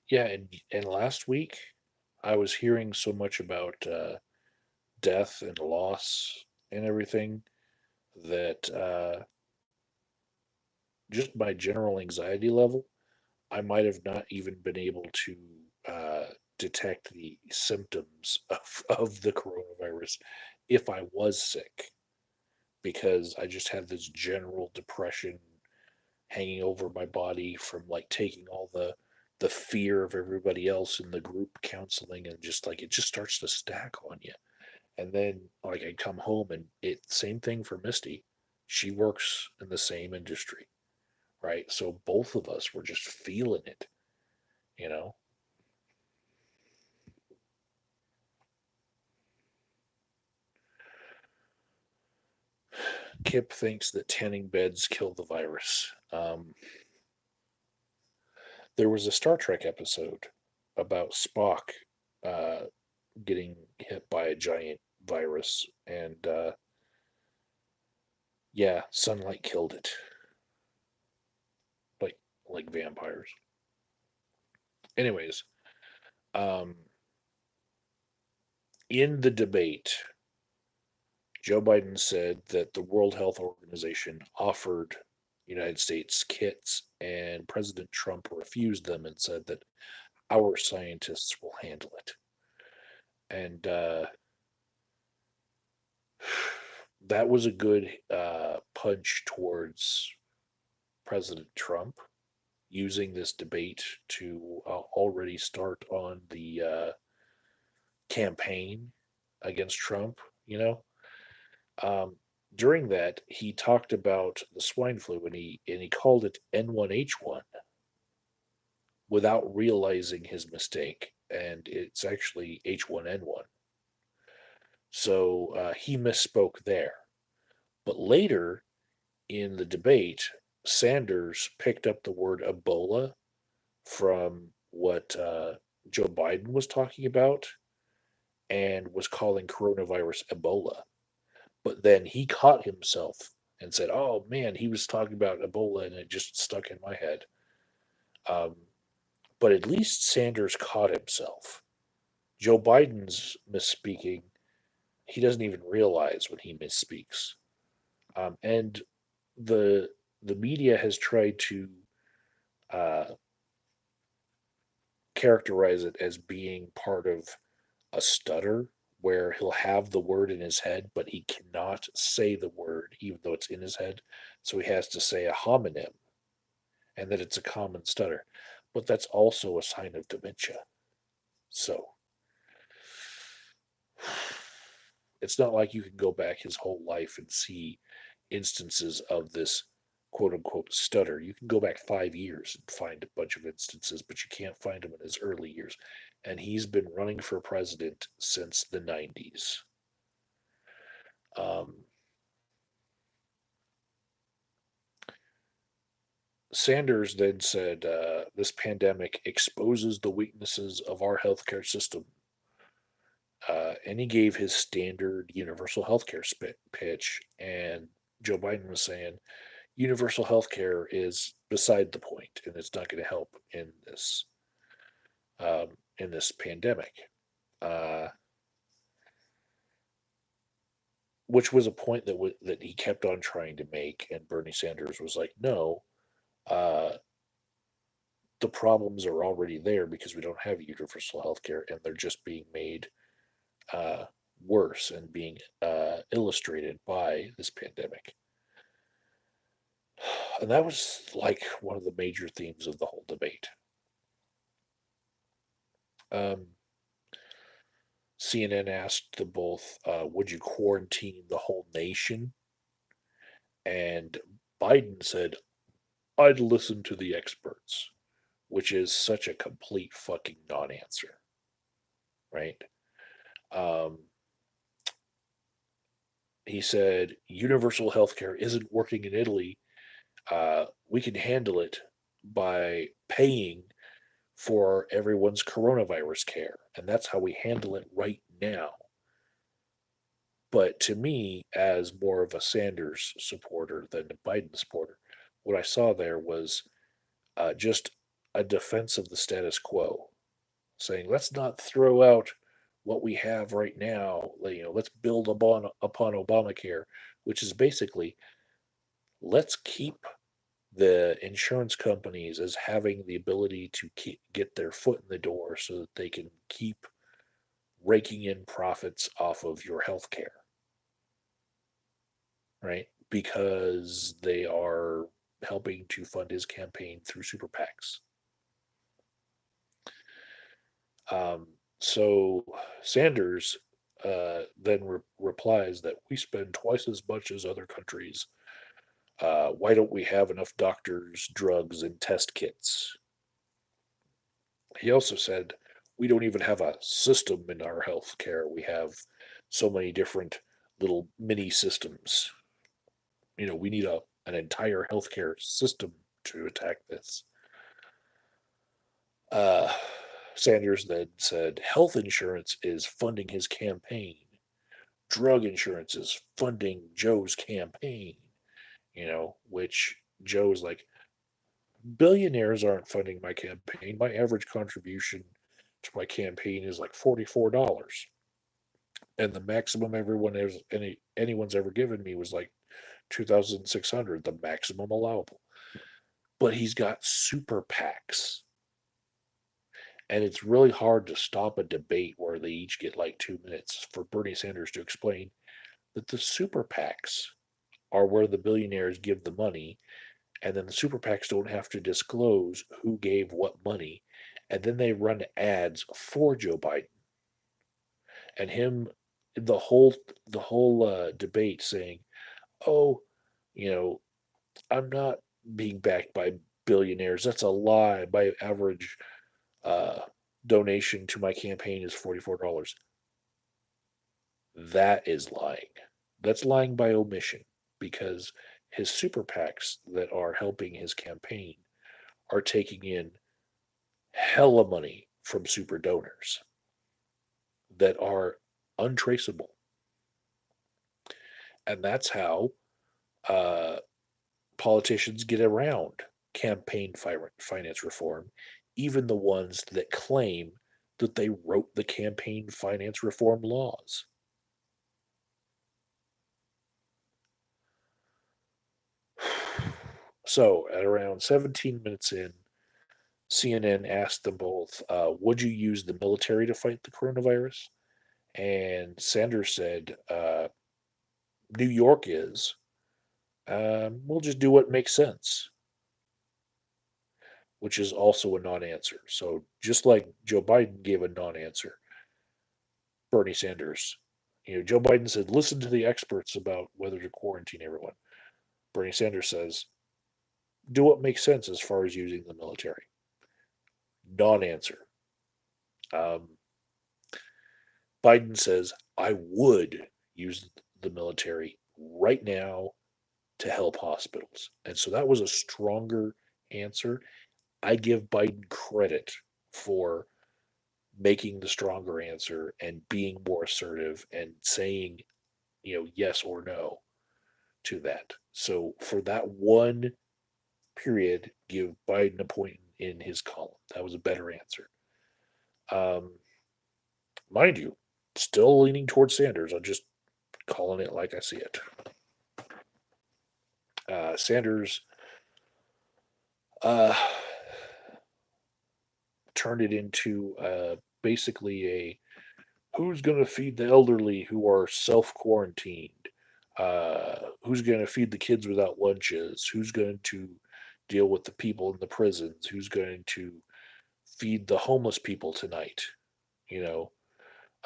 yeah, and last week I was hearing so much about death and loss and everything that just my general anxiety level, I might have not even been able to uh, detect the symptoms of the coronavirus if I was sick because I just had this general depression hanging over my body from like taking all the fear of everybody else in the group counseling and just like it just starts to stack on you. And then like I come home and it same thing for Misty. She works in the same industry, right? So both of us were just feeling it, you know. Kip thinks that tanning beds kill the virus. There was a Star Trek episode about Spock uh, getting hit by a giant virus, and yeah, sunlight killed it, like like vampires. Anyways, um, in the debate, Joe Biden said that the World Health Organization offered United States kits, and President Trump refused them and said that our scientists will handle it. And that was a good punch towards President Trump using this debate to already start on the campaign against Trump. You know, um, during that he talked about the swine flu and he called it N1H1 without realizing his mistake, and it's actually H1N1. So he misspoke there. But later in the debate, Sanders picked up the word Ebola from what Joe Biden was talking about and was calling coronavirus Ebola. But then he caught himself and said, "Oh man, he was talking about Ebola," and it just stuck in my head. Um, but at least Sanders caught himself. Joe Biden's misspeaking, he doesn't even realize when he misspeaks. And the the media has tried to uh, characterize it as being part of a stutter where he'll have the word in his head, but he cannot say the word even though it's in his head. So he has to say a homonym and that it's a common stutter. But that's also a sign of dementia. So it's not like you can go back his whole life and see instances of this quote unquote stutter. You can go back 5 years and find a bunch of instances, but you can't find them in his early years. And he's been running for president since the 90s. Um, Sanders then said this pandemic exposes the weaknesses of our healthcare system and he gave his standard universal healthcare pitch, and Joe Biden was saying universal healthcare is beside the point, and it's not going to help in this pandemic. Uh, which was a point that he kept on trying to make, and Bernie Sanders was like, "No, uh, the problems are already there because we don't have universal health care, and they're just being made uh, worse and being illustrated by this pandemic." And that was like one of the major themes of the whole debate. Um, CNN asked them both, "Would you quarantine the whole nation?" And Biden said, "I'd listen to the experts," which is such a complete fucking non-answer, right? Um, he said universal healthcare isn't working in Italy. We can handle it by paying for everyone's coronavirus care, and that's how we handle it right now. But to me, as more of a Sanders supporter than a Biden supporter, what I saw there was just a defense of the status quo, saying let's not throw out what we have right now. Let's build upon Obamacare, which is basically let's keep the insurance companies as having the ability to get their foot in the door so that they can keep raking in profits off of your health care, right? Because they are helping to fund his campaign through super PACs. Um, so Sanders then replies that we spend twice as much as other countries. Why don't we have enough doctors, drugs, and test kits? He also said we don't even have a system in our health care. We have so many different little mini systems. We need an entire healthcare system to attack this. Uh, Sanders then said health insurance is funding his campaign. Drug insurance is funding Joe's campaign, which Joe's like, billionaires aren't funding my campaign. My average contribution to my campaign is like $44. And the maximum anyone's ever given me was like 2,600, the maximum allowable. But he's got super PACs. And it's really hard to stop a debate where they each get like 2 minutes for Bernie Sanders to explain that the super PACs are where the billionaires give the money, and then the super PACs don't have to disclose who gave what money, and then they run ads for Joe Biden and him the whole debate saying, "Oh, you know, I'm not being backed by billionaires. That's a lie. My average uh, donation to my campaign is $44." That is lying. That's lying by omission because his super PACs that are helping his campaign are taking in hella money from super donors that are untraceable. And that's how uh, politicians get around campaign finance reform, even the ones that claim that they wrote the campaign finance reform laws. So, at around 17 minutes in, CNN asked them both, would you use the military to fight the coronavirus? And Sanders said, New York is. We'll just do what makes sense, which is also a non answer. So just like Joe Biden gave a non answer, Bernie Sanders, Joe Biden said, listen to the experts about whether to quarantine everyone. Bernie Sanders says, do what makes sense as far as using the military. Non answer. Um, Biden says, I would use the military right now to help hospitals. And so that was a stronger answer. I give Biden credit for making the stronger answer and being more assertive and saying, yes or no to that. So for that one period, give Biden a point in his column. That was a better answer. Um, Mind you, still leaning towards Sanders. I'm just calling it like I see it. Sanders uh, turned it into basically a who's going to feed the elderly who are self quarantined? Who's going to feed the kids without lunches? Who's going to deal with the people in the prisons? Who's going to feed the homeless people tonight? You know,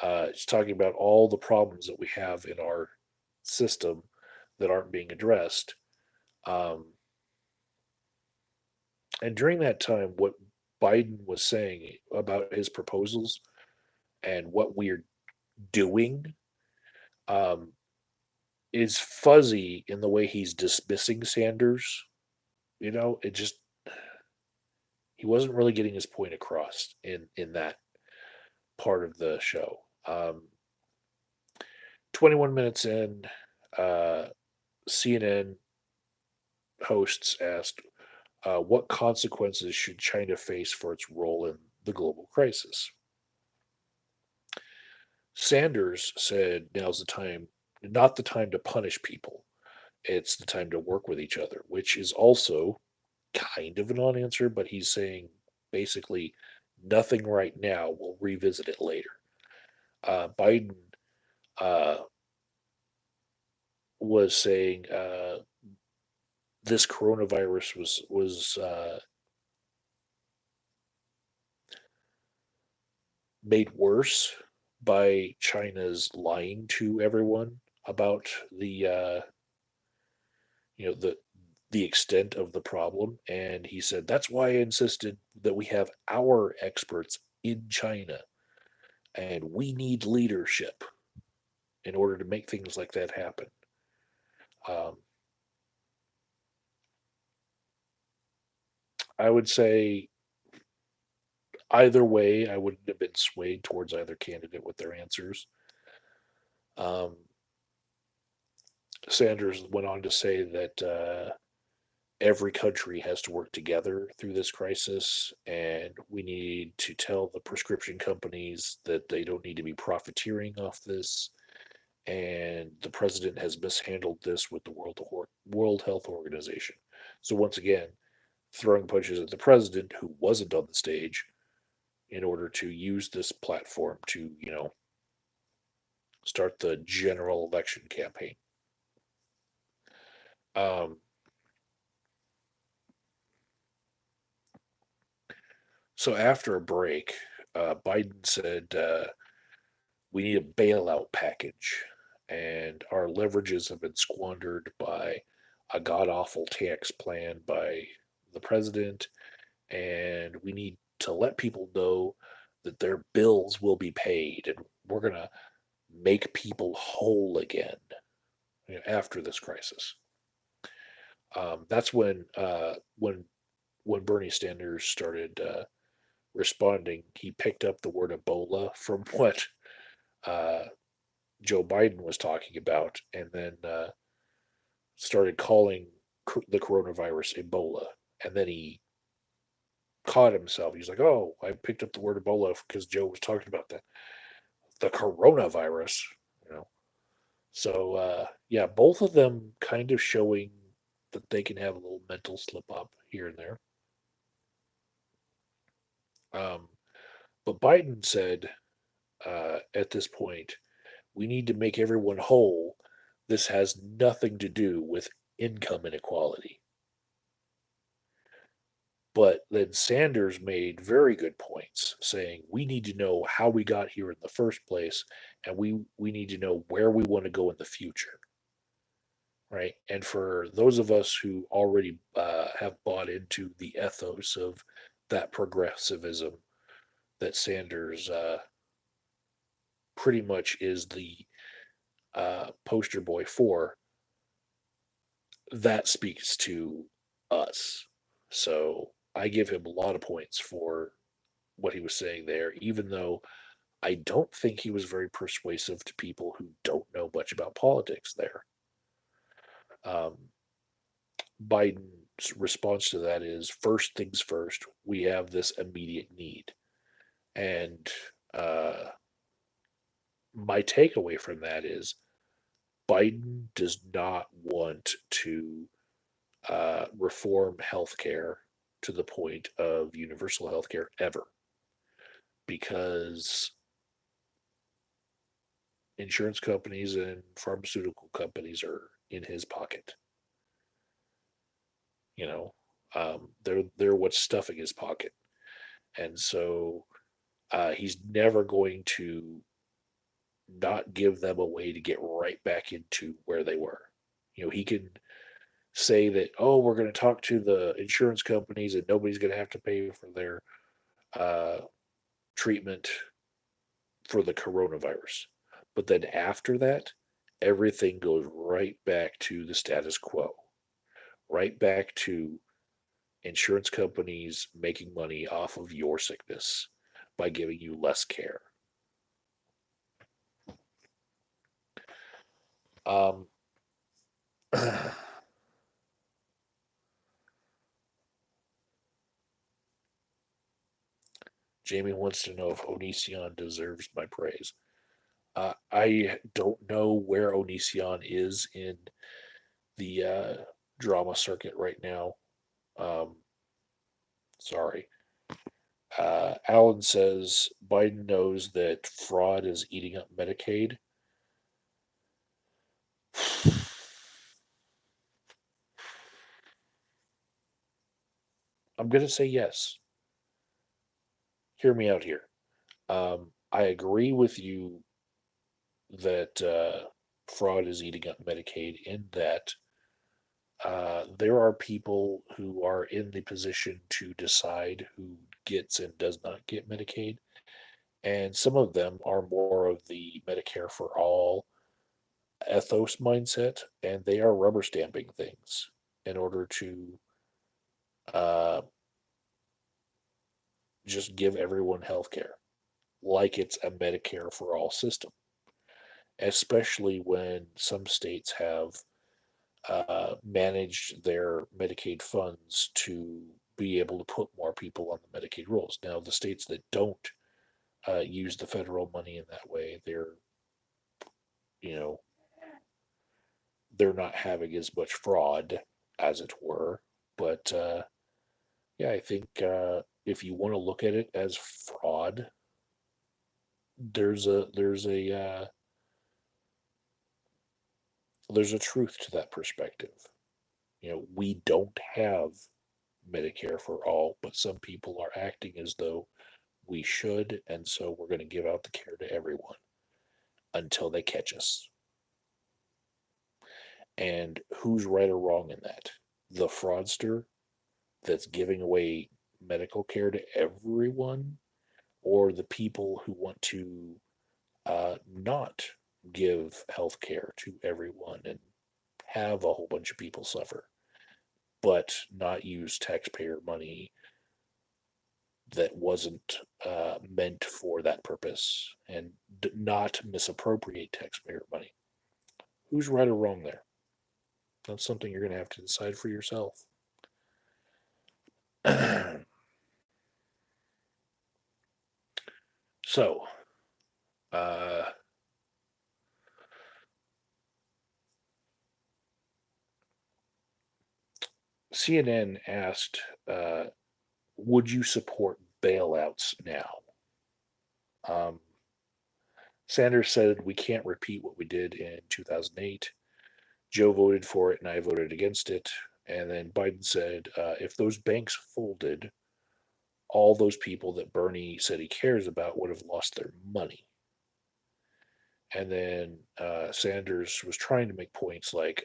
it's talking about all the problems that we have in our system that aren't being addressed. Um, and during that time, what Biden was saying about his proposals and what we're doing um, is fuzzy in the way he's dismissing Sanders. It just he wasn't really getting his point across in that part of the show. 21 minutes in, uh, CNN hosts asked, "What consequences should China face for its role in the global crisis?" Sanders said, "Now's the time, not the time to punish people. It's the time to work with each other," which is also kind of a non-answer, but he's saying basically nothing right now. We'll revisit it later. Biden uh, was saying this coronavirus was made worse by China's lying to everyone about the extent of the problem, and he said that's why I insisted that we have our experts in China, and we need leadership in order to make things like that happen. Um, I would say either way, I wouldn't have been swayed towards either candidate with their answers. Um, Sanders went on to say that every country has to work together through this crisis, and we need to tell the prescription companies that they don't need to be profiteering off this. And the president has mishandled this with the World Health Organization. So once again, throwing punches at the president who wasn't on the stage in order to use this platform to, start the general election campaign. Um, so after a break, Biden said we need a bailout package, and our leverages have been squandered by a god awful tax plan by the president, and we need to let people know that their bills will be paid, and we're going to make people whole again, after this crisis. That's when Bernie Sanders started responding. He picked up the word Ebola from what uh, Joe Biden was talking about, and then started calling the coronavirus Ebola. And then he caught himself. He's like, "Oh, I picked up the word Ebola because Joe was talking about the coronavirus." You know, so yeah, both of them kind of showing that they can have a little mental slip up here and there. Um, but Biden said at this point, we need to make everyone whole. This has nothing to do with income inequality. But then Sanders made very good points, saying we need to know how we got here in the first place, and we need to know where we want to go in the future, right? And for those of us who already have bought into the ethos of that progressivism that Sanders pretty much is the poster boy for, that speaks to us. So I give him a lot of points for what he was saying there, even though I don't think he was very persuasive to people who don't know much about politics there. Um, Biden's response to that is first things first, we have this immediate need. And uh, my takeaway from that is Biden does not want to reform healthcare to the point of universal healthcare ever because insurance companies and pharmaceutical companies are in his pocket. You know, they're what's stuffing his pocket, and so he's never going to not give them a way to get right back into where they were. He can say that, oh, we're going to talk to the insurance companies and nobody's going to have to pay for their uh, treatment for the coronavirus. But then after that, everything goes right back to the status quo, right back to insurance companies making money off of your sickness by giving you less care. Um, Jamie wants to know if Onision deserves my praise. I don't know where Onision is in the drama circuit right now. Um, sorry. Alan says Biden knows that fraud is eating up Medicaid. I'm going to say yes. Hear me out here. I agree with you that fraud is eating up Medicaid in that there are people who are in the position to decide who gets and does not get Medicaid. And some of them are more of the Medicare for all ethos mindset, and they are rubber stamping things in order to uh, just give everyone health care like it's a Medicare for all system, especially when some states have managed their Medicaid funds to be able to put more people on the Medicaid rolls. Now, the states that don't use the federal money in that way, you know, they're not having as much fraud, as it were. But yeah, I think if you want to look at it as fraud, there's a truth to that perspective. We don't have Medicare for all, but some people are acting as though we should, and so we're going to give out the care to everyone until they catch us. And who's right or wrong in that? The fraudster that's giving away medical care to everyone, or the people who want to not give health care to everyone and have a whole bunch of people suffer, but not use taxpayer money that wasn't meant for that purpose and not misappropriate taxpayer money. Who's right or wrong there? That's something you're going to have to decide for yourself. So, uh, CNN asked, would you support bailouts now? Um, Sanders said, we can't repeat what we did in 2008. Joe voted for it and I voted against it. And then Biden said, if those banks folded, all those people that Bernie said he cares about would have lost their money. And then Sanders was trying to make points like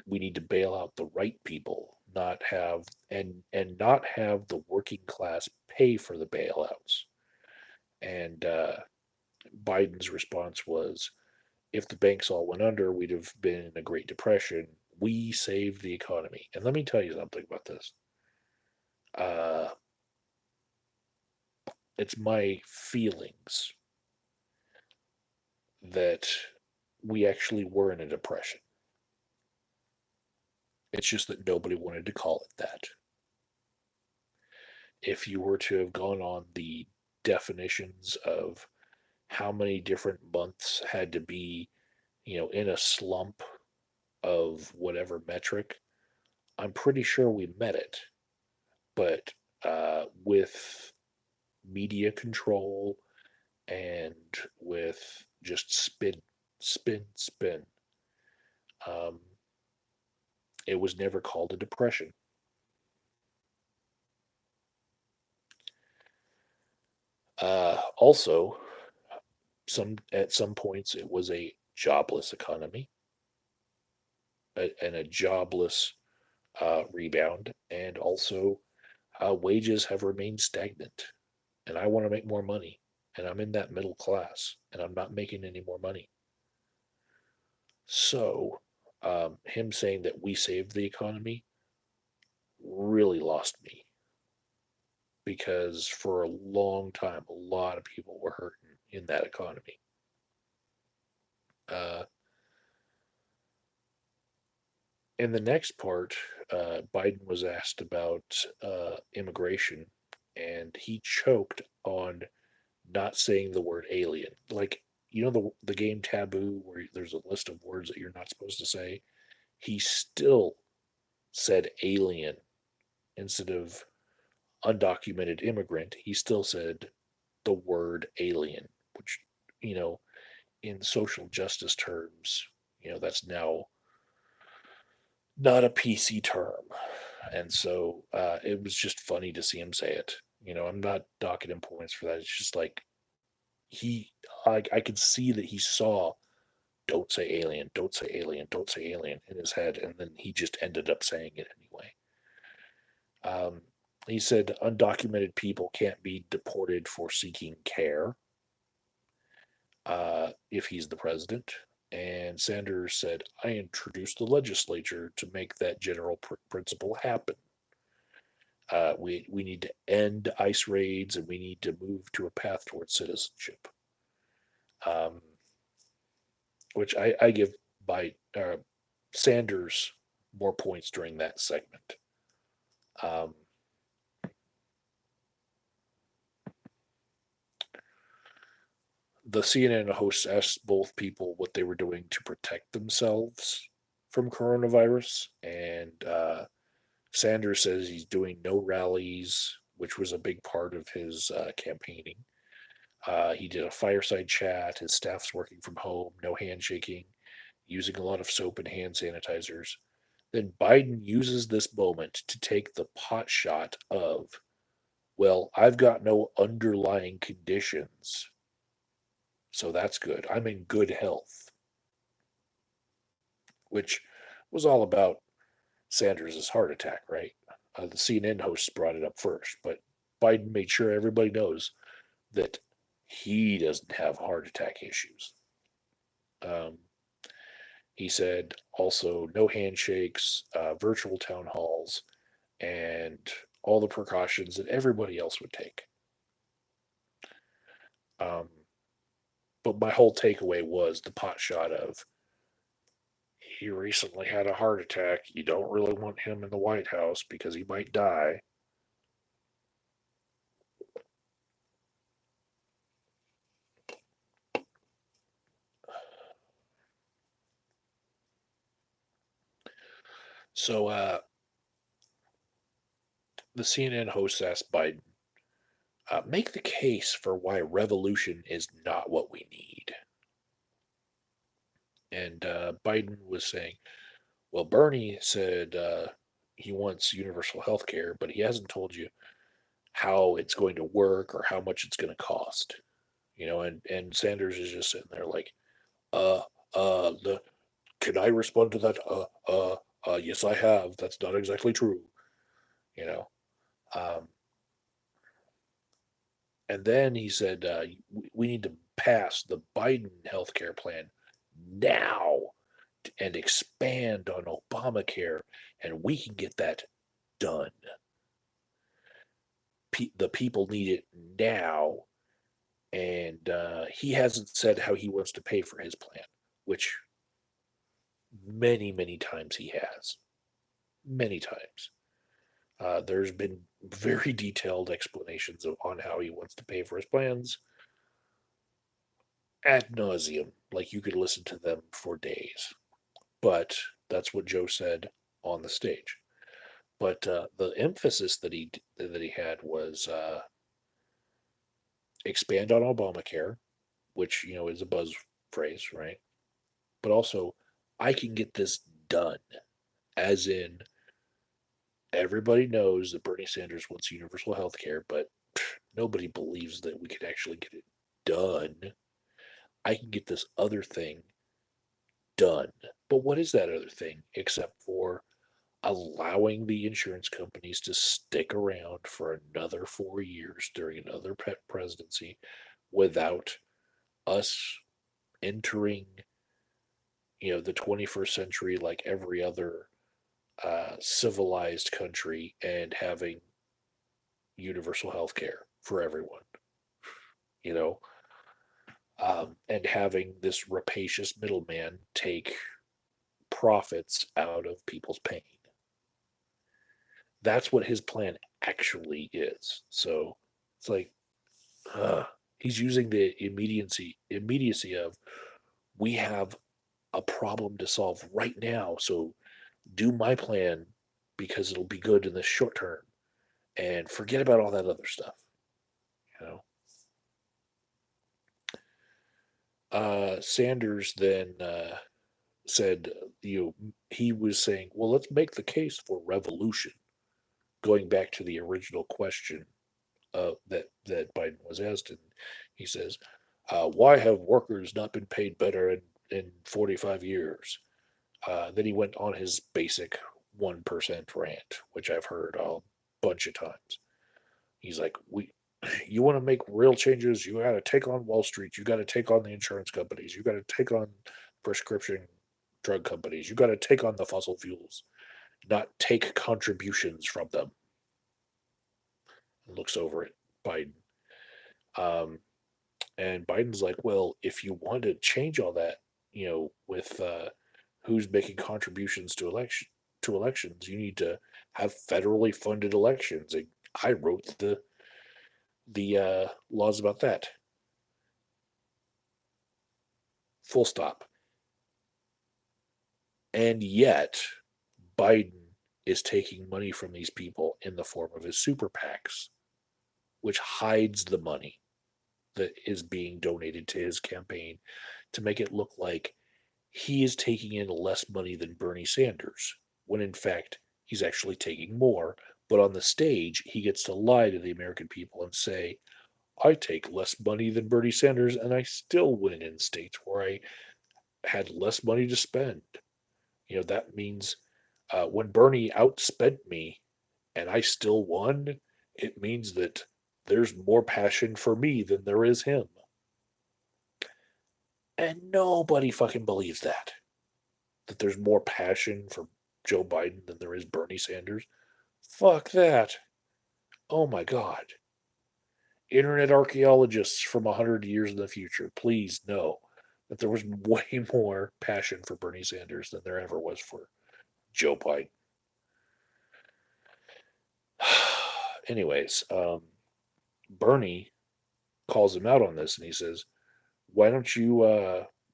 we need to bail out the right people, not have and not have the working class pay for the bailouts. And Biden's response was, if the banks all went under, we'd have been in a Great Depression. We saved the economy. And let me tell you something about this. Uh, it's my feelings that we actually were in a depression. It's just that nobody wanted to call it that. If you were to have gone on the definitions of how many different months had to be, in a slump of whatever metric, I'm pretty sure we met it. But with media control and with just spin, um, it was never called a depression. Also, at some points it was a jobless economy and a jobless rebound, and also wages have remained stagnant. And I want to make more money, and I'm in that middle class, and I'm not making any more money. So, him saying that we saved the economy really lost me because for a long time, a lot of people were hurting in that economy. Uh, in the next part, Biden was asked about immigration, and he choked on not saying the word alien. Like, the game Taboo, where there's a list of words that you're not supposed to say? He still said alien instead of undocumented immigrant. He still said the word alien, which, you know, in social justice terms, that's now not a PC term. And so it was just funny to see him say it. I'm not docking him points for that. It's just like he, I could see that he saw "don't say alien, don't say alien, don't say alien" in his head, and then he just ended up saying it anyway. Um, he said undocumented people can't be deported for seeking care if he's the president. And Sanders said, I introduced the legislature to make that general principle happen. We need to end ICE raids and we need to move to a path towards citizenship, um, which I give by Sanders more points during that segment. Um, the CNN host asked both people what they were doing to protect themselves from coronavirus, and Sanders says he's doing no rallies, which was a big part of his campaigning. He did a fireside chat. His staff's working from home, no handshaking, using a lot of soap and hand sanitizers. Then Biden uses this moment to take the pot shot of, well, I've got no underlying conditions, so that's good. I'm in good health, which was all about Sanders' heart attack, right? The CNN hosts brought it up first, but Biden made sure everybody knows that he doesn't have heart attack issues. Um, he said also no handshakes, virtual town halls, and all the precautions that everybody else would take. Um, but my whole takeaway was the pot shot of he recently had a heart attack. You don't really want him in the White House because he might die. So the CNN host asked Biden, make the case for why revolution is not what we need. And Biden was saying, well, Bernie said he wants universal health care, but he hasn't told you how it's going to work or how much it's going to cost. And Sanders is just sitting there like, uh, the can I respond to that? Yes, I have. That's not exactly true. You know, um, and then he said, we need to pass the Biden healthcare plan now and expand on Obamacare, and we can get that done. the people need it now, and he hasn't said how he wants to pay for his plan, which many times he has, many times. There's been very detailed explanations on how he wants to pay for his plans ad nauseum. Like you could listen to them for days. But that's what Joe said on the stage. But the emphasis that he had was expand on Obamacare, which is a buzz phrase, right? But also, I can get this done, as in everybody knows that Bernie Sanders wants universal health care, but nobody believes that we can actually get it done. I can get this other thing done. But what is that other thing except for allowing the insurance companies to stick around for another 4 years during another presidency without us entering, the 21st century like every other civilized country and having universal health care for everyone, you know, and having this rapacious middleman take profits out of people's pain. That's what his plan actually is. So it's like, uh, he's using the immediacy of we have a problem to solve right now. So do my plan because it'll be good in the short term and forget about all that other stuff. You know, Sanders then said, he was saying, well, let's make the case for revolution, going back to the original question that Biden was asked, and he says, "Why have workers not been paid better in 45 years?" Then he went on his basic 1% rant, which I've heard a bunch of times. He's like, you want to make real changes, you got to take on Wall Street, you got to take on the insurance companies, you got to take on prescription drug companies, you got to take on the fossil fuels, not take contributions from them." And looks over at Biden. Um, And Biden's like, well, if you want to change all that, with who's making contributions to elections, you need to have federally funded elections. And I wrote the laws about that. Full stop. And yet, Biden is taking money from these people in the form of his super PACs, which hides the money that is being donated to his campaign to make it look like he is taking in less money than Bernie Sanders, when in fact he's actually taking more. But on the stage, he gets to lie to the American people and say, I take less money than Bernie Sanders and I still win in states where I had less money to spend. That means when Bernie outspent me and I still won, it means that there's more passion for me than there is him. And nobody fucking believes that there's more passion for Joe Biden than there is Bernie Sanders. Fuck that. Oh my God. Internet archaeologists from 100 years in the future, please know that there was way more passion for Bernie Sanders than there ever was for Joe Biden. Anyways, Bernie calls him out on this and he says, why don't you,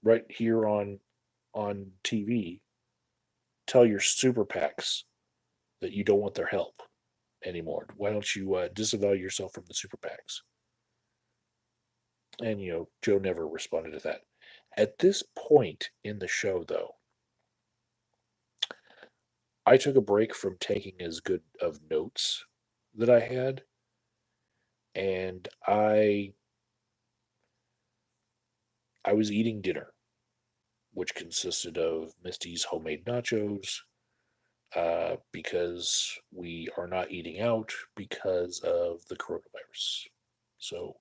right here on TV, tell your super PACs that you don't want their help anymore? Why don't you disavow yourself from the super PACs? And, Joe never responded to that. At this point in the show, though, I took a break from taking as good of notes that I had, and I was eating dinner, which consisted of Misty's homemade nachos, because we are not eating out because of the coronavirus. So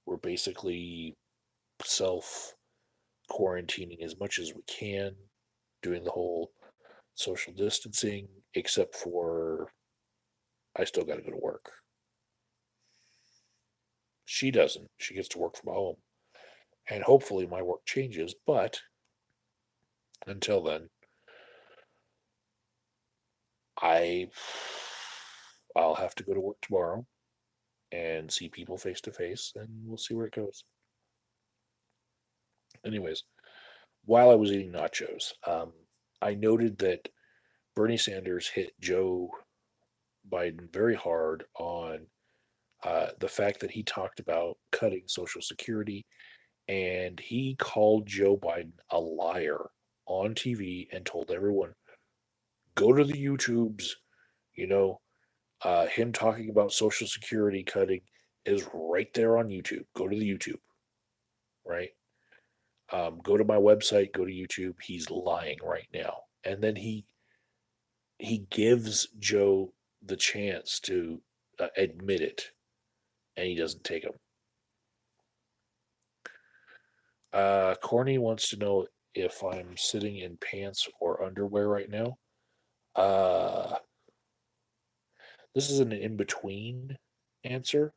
we're basically self quarantining as much as we can, doing the whole social distancing, except for I still got to go to work. She doesn't. She gets to work from home. And hopefully my work changes. But until then, I I'll have to go to work tomorrow and see people face to face, and we'll see where it goes. Anyways, while I was eating nachos, I noted that Bernie Sanders hit Joe Biden very hard on the fact that he talked about cutting Social Security, and he called Joe Biden a liar on TV and told everyone, go to the YouTubes. You know, him talking about Social Security cutting is right there on YouTube. Go to the YouTube, right? Go to my website, go to YouTube. He's lying right now. And then he gives Joe the chance to admit it, and he doesn't take him. Corny wants to know if I'm sitting in pants or underwear right now. Uh, this is an in between answer.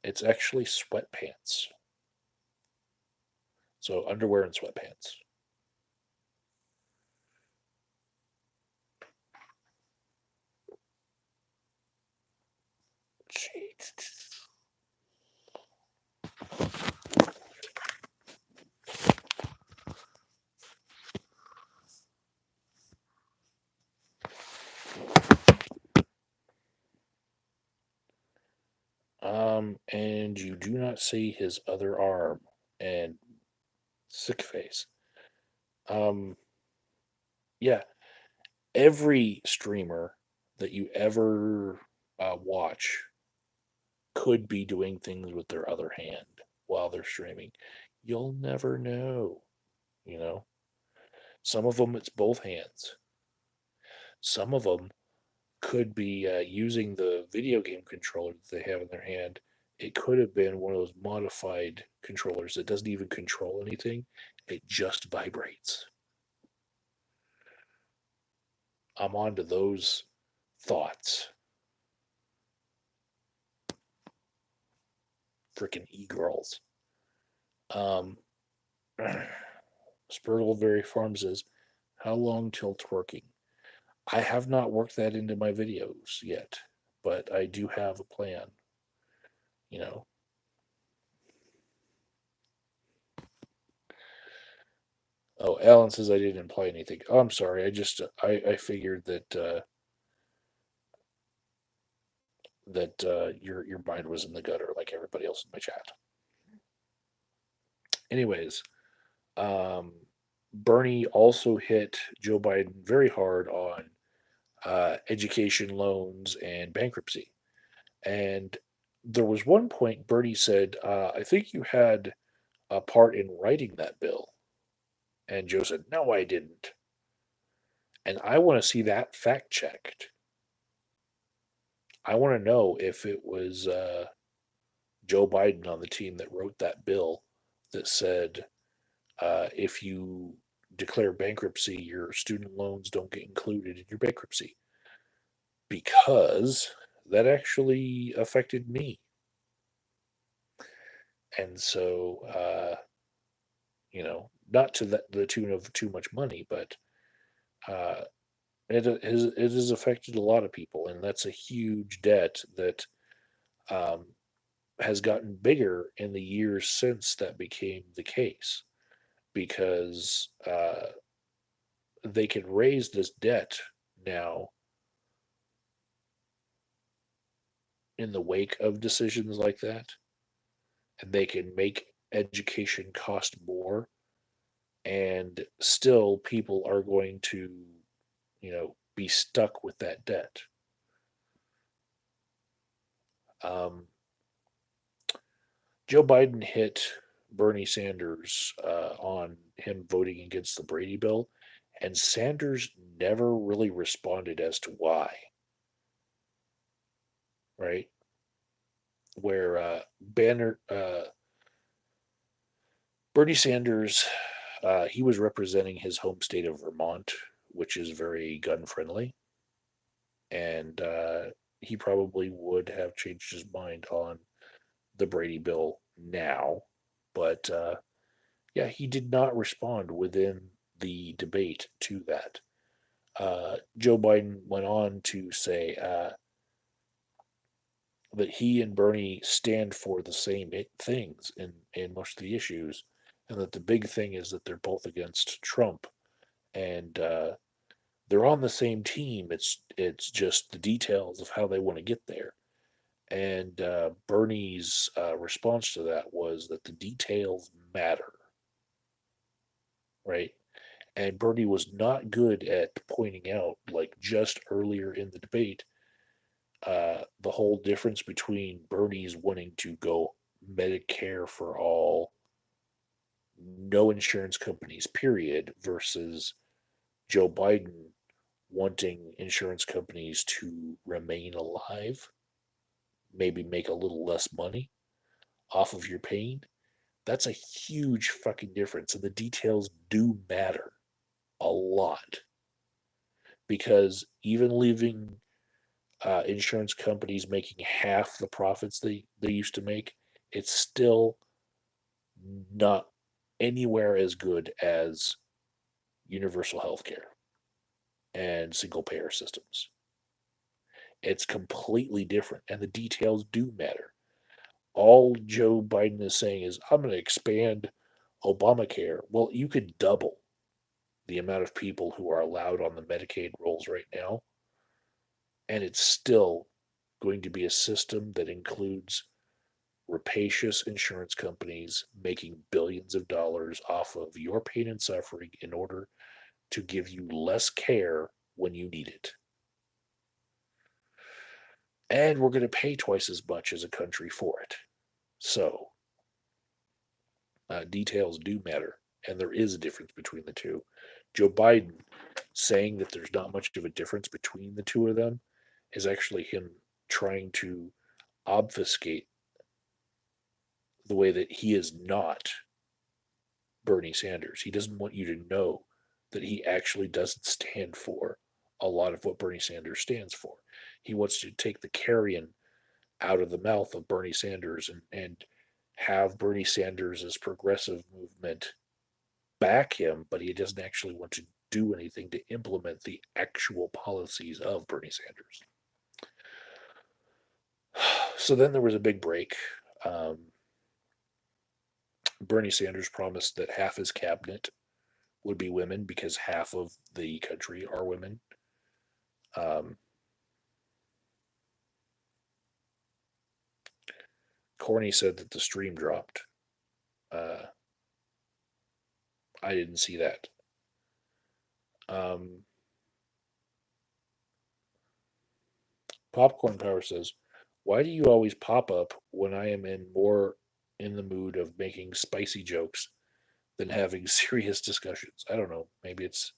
It's actually sweatpants. So underwear and sweatpants. And you do not see his other arm and sick face. Um, yeah, every streamer that you ever watch could be doing things with their other hand while they're streaming. You'll never know, you know. Some of them it's both hands. Some of them could be using the video game controller that they have in their hand. It could have been one of those modified controllers that doesn't even control anything. It just vibrates. I'm on to those thoughts. Freaking e-girls. Um, Spurgleberry Farm says, how long till twerking? I have not worked that into my videos yet, but I do have a plan, you know. Oh, Alan says I didn't imply anything. Oh, I'm sorry. I figured that your mind was in the gutter like everybody else in my chat. Anyways, um, Bernie also hit Joe Biden very hard on education loans and bankruptcy. And there was one point Bernie said, "I think you had a part in writing that bill," and Joe said, "No, I didn't." And I want to see that fact checked. I want to know if it was Joe Biden on the team that wrote that bill that said if you declare bankruptcy, your student loans don't get included in your bankruptcy, because that actually affected me. And so, not to the tune of too much money, but uh, it has affected a lot of people, and that's a huge debt that um, has gotten bigger in the years since that became the case, because they can raise this debt now in the wake of decisions like that, and they can make education cost more, and still people are going to, be stuck with that debt. Um, Joe Biden hit Bernie Sanders on him voting against the Brady bill, and Sanders never really responded as to why, right? Where Bernie Sanders, he was representing his home state of Vermont, which is very gun friendly, and he probably would have changed his mind on the Brady bill now, but yeah, he did not respond within the debate to that. Joe Biden went on to say that he and Bernie stand for the same things in most of the issues, and that the big thing is that they're both against Trump, and they're on the same team. It's just the details of how they want to get there. And Bernie's response to that was that the details matter, right? And Bernie was not good at pointing out, like just earlier in the debate, the whole difference between Bernie's wanting to go Medicare for all, no insurance companies, period, versus Joe Biden wanting insurance companies to remain alive, maybe make a little less money off of your pain. That's a huge fucking difference. And the details do matter a lot because even leaving insurance companies making half the profits they used to make, it's still not anywhere as good as universal health care and single payer systems. It's completely different, and the details do matter. All Joe Biden is saying is, I'm going to expand Obamacare. Well, you could double the amount of people who are allowed on the Medicaid rolls right now, and it's still going to be a system that includes rapacious insurance companies making billions of dollars off of your pain and suffering in order to give you less care when you need it. And we're going to pay twice as much as a country for it. So, details do matter, and there is a difference between the two. Joe Biden saying that there's not much of a difference between the two of them is actually him trying to obfuscate the way that he is not Bernie Sanders. He doesn't want you to know that he actually doesn't stand for a lot of what Bernie Sanders stands for. He wants to take the carrion out of the mouth of Bernie Sanders and have Bernie Sanders' progressive movement back him, but he doesn't actually want to do anything to implement the actual policies of Bernie Sanders. So then there was a big break. Um, Bernie Sanders promised that half his cabinet would be women because half of the country are women. Um, Corney said that the stream dropped. Uh, I didn't see that. Um, Popcorn Power says, "Why do you always pop up when I am in more in the mood of making spicy jokes than having serious discussions?" I don't know. Maybe it's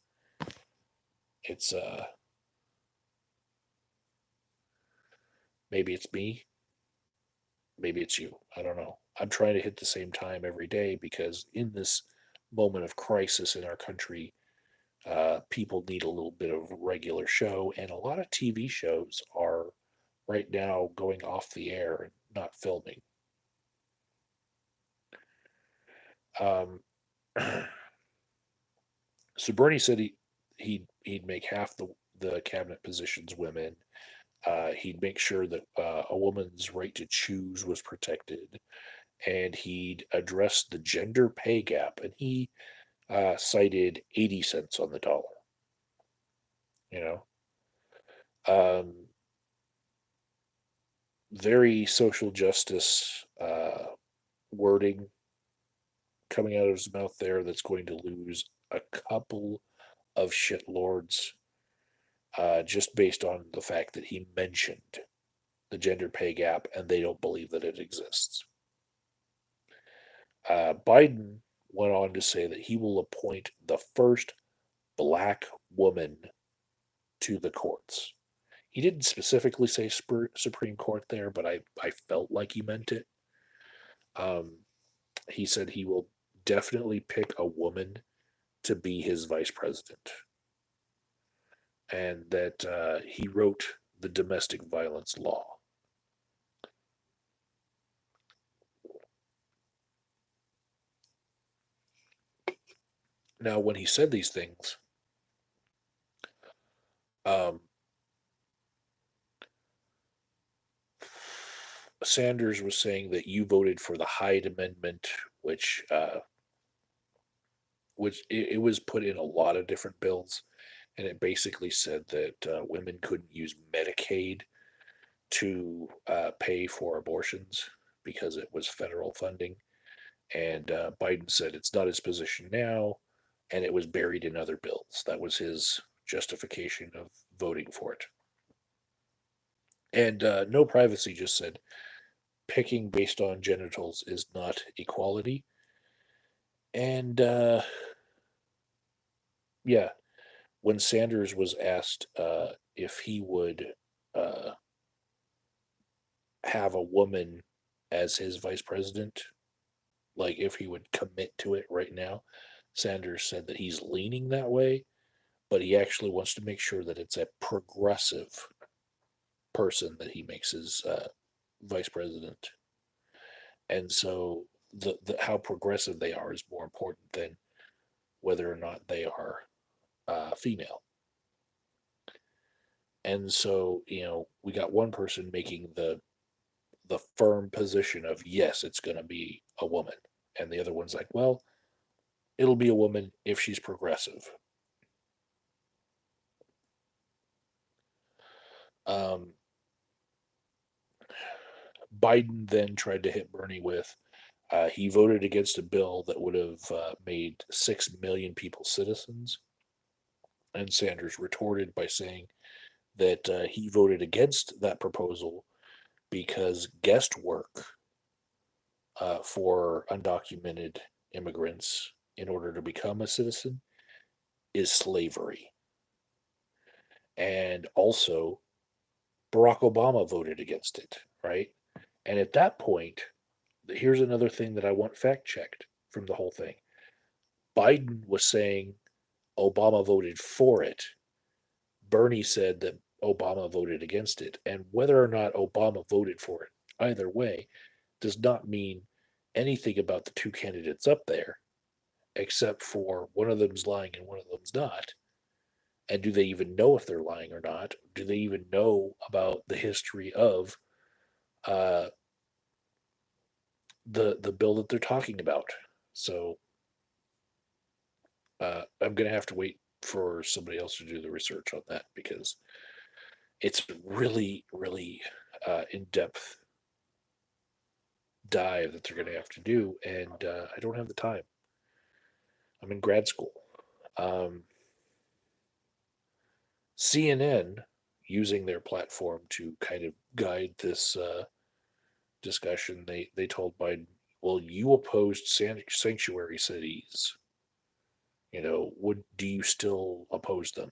maybe it's me. Maybe it's you. I don't know. I'm trying to hit the same time every day because in this moment of crisis in our country, people need a little bit of regular show, and a lot of TV shows are right now going off the air and not filming. Um, so Bernie said he'd make half the cabinet positions women. He'd make sure that a woman's right to choose was protected, and he'd address the gender pay gap. And he cited 80 cents on the dollar. You know, very social justice wording coming out of his mouth there that's going to lose a couple of shitlords just based on the fact that he mentioned the gender pay gap and they don't believe that it exists. Biden went on to say that he will appoint the first black woman to the courts. He didn't specifically say Supreme Court there, but I felt like he meant it. Um, he said he will definitely pick a woman to be his vice president, and that he wrote the domestic violence law. Now, when he said these things, um, Sanders was saying that you voted for the Hyde Amendment, which it was put in a lot of different bills, and it basically said that women couldn't use Medicaid to pay for abortions because it was federal funding. And Biden said it's not his position now, and it was buried in other bills. That was his justification of voting for it. And no privacy just said picking based on genitals is not equality. And yeah, when Sanders was asked if he would uh, have a woman as his vice president, like if he would commit to it right now, Sanders said that he's leaning that way, but he actually wants to make sure that it's a progressive person that he makes his vice president. And so the how progressive they are is more important than whether or not they are female. And so, we got one person making the firm position of yes, it's going to be a woman, and the other one's like, well, it'll be a woman if she's progressive. Um, Biden then tried to hit Bernie with he voted against a bill that would have made 6 million people citizens. And Sanders retorted by saying that he voted against that proposal because guest work for undocumented immigrants in order to become a citizen is slavery. And also, Barack Obama voted against it, right? And at that point, here's another thing that I want fact checked from the whole thing. Biden was saying Obama voted for it. Bernie said that Obama voted against it. And whether or not Obama voted for it, either way, does not mean anything about the two candidates up there, except for one of them's lying and one of them's not. And do they even know if they're lying or not? Do they even know about the history of uh, the bill that they're talking about? So I'm going to have to wait for somebody else to do the research on that because it's really, really in depth dive that they're going to have to do, and I don't have the time. I'm in grad school. Um, CNN, using their platform to kind of guide this discussion, they told Biden, "Well, you opposed sanctuary cities. Would do you still oppose them?"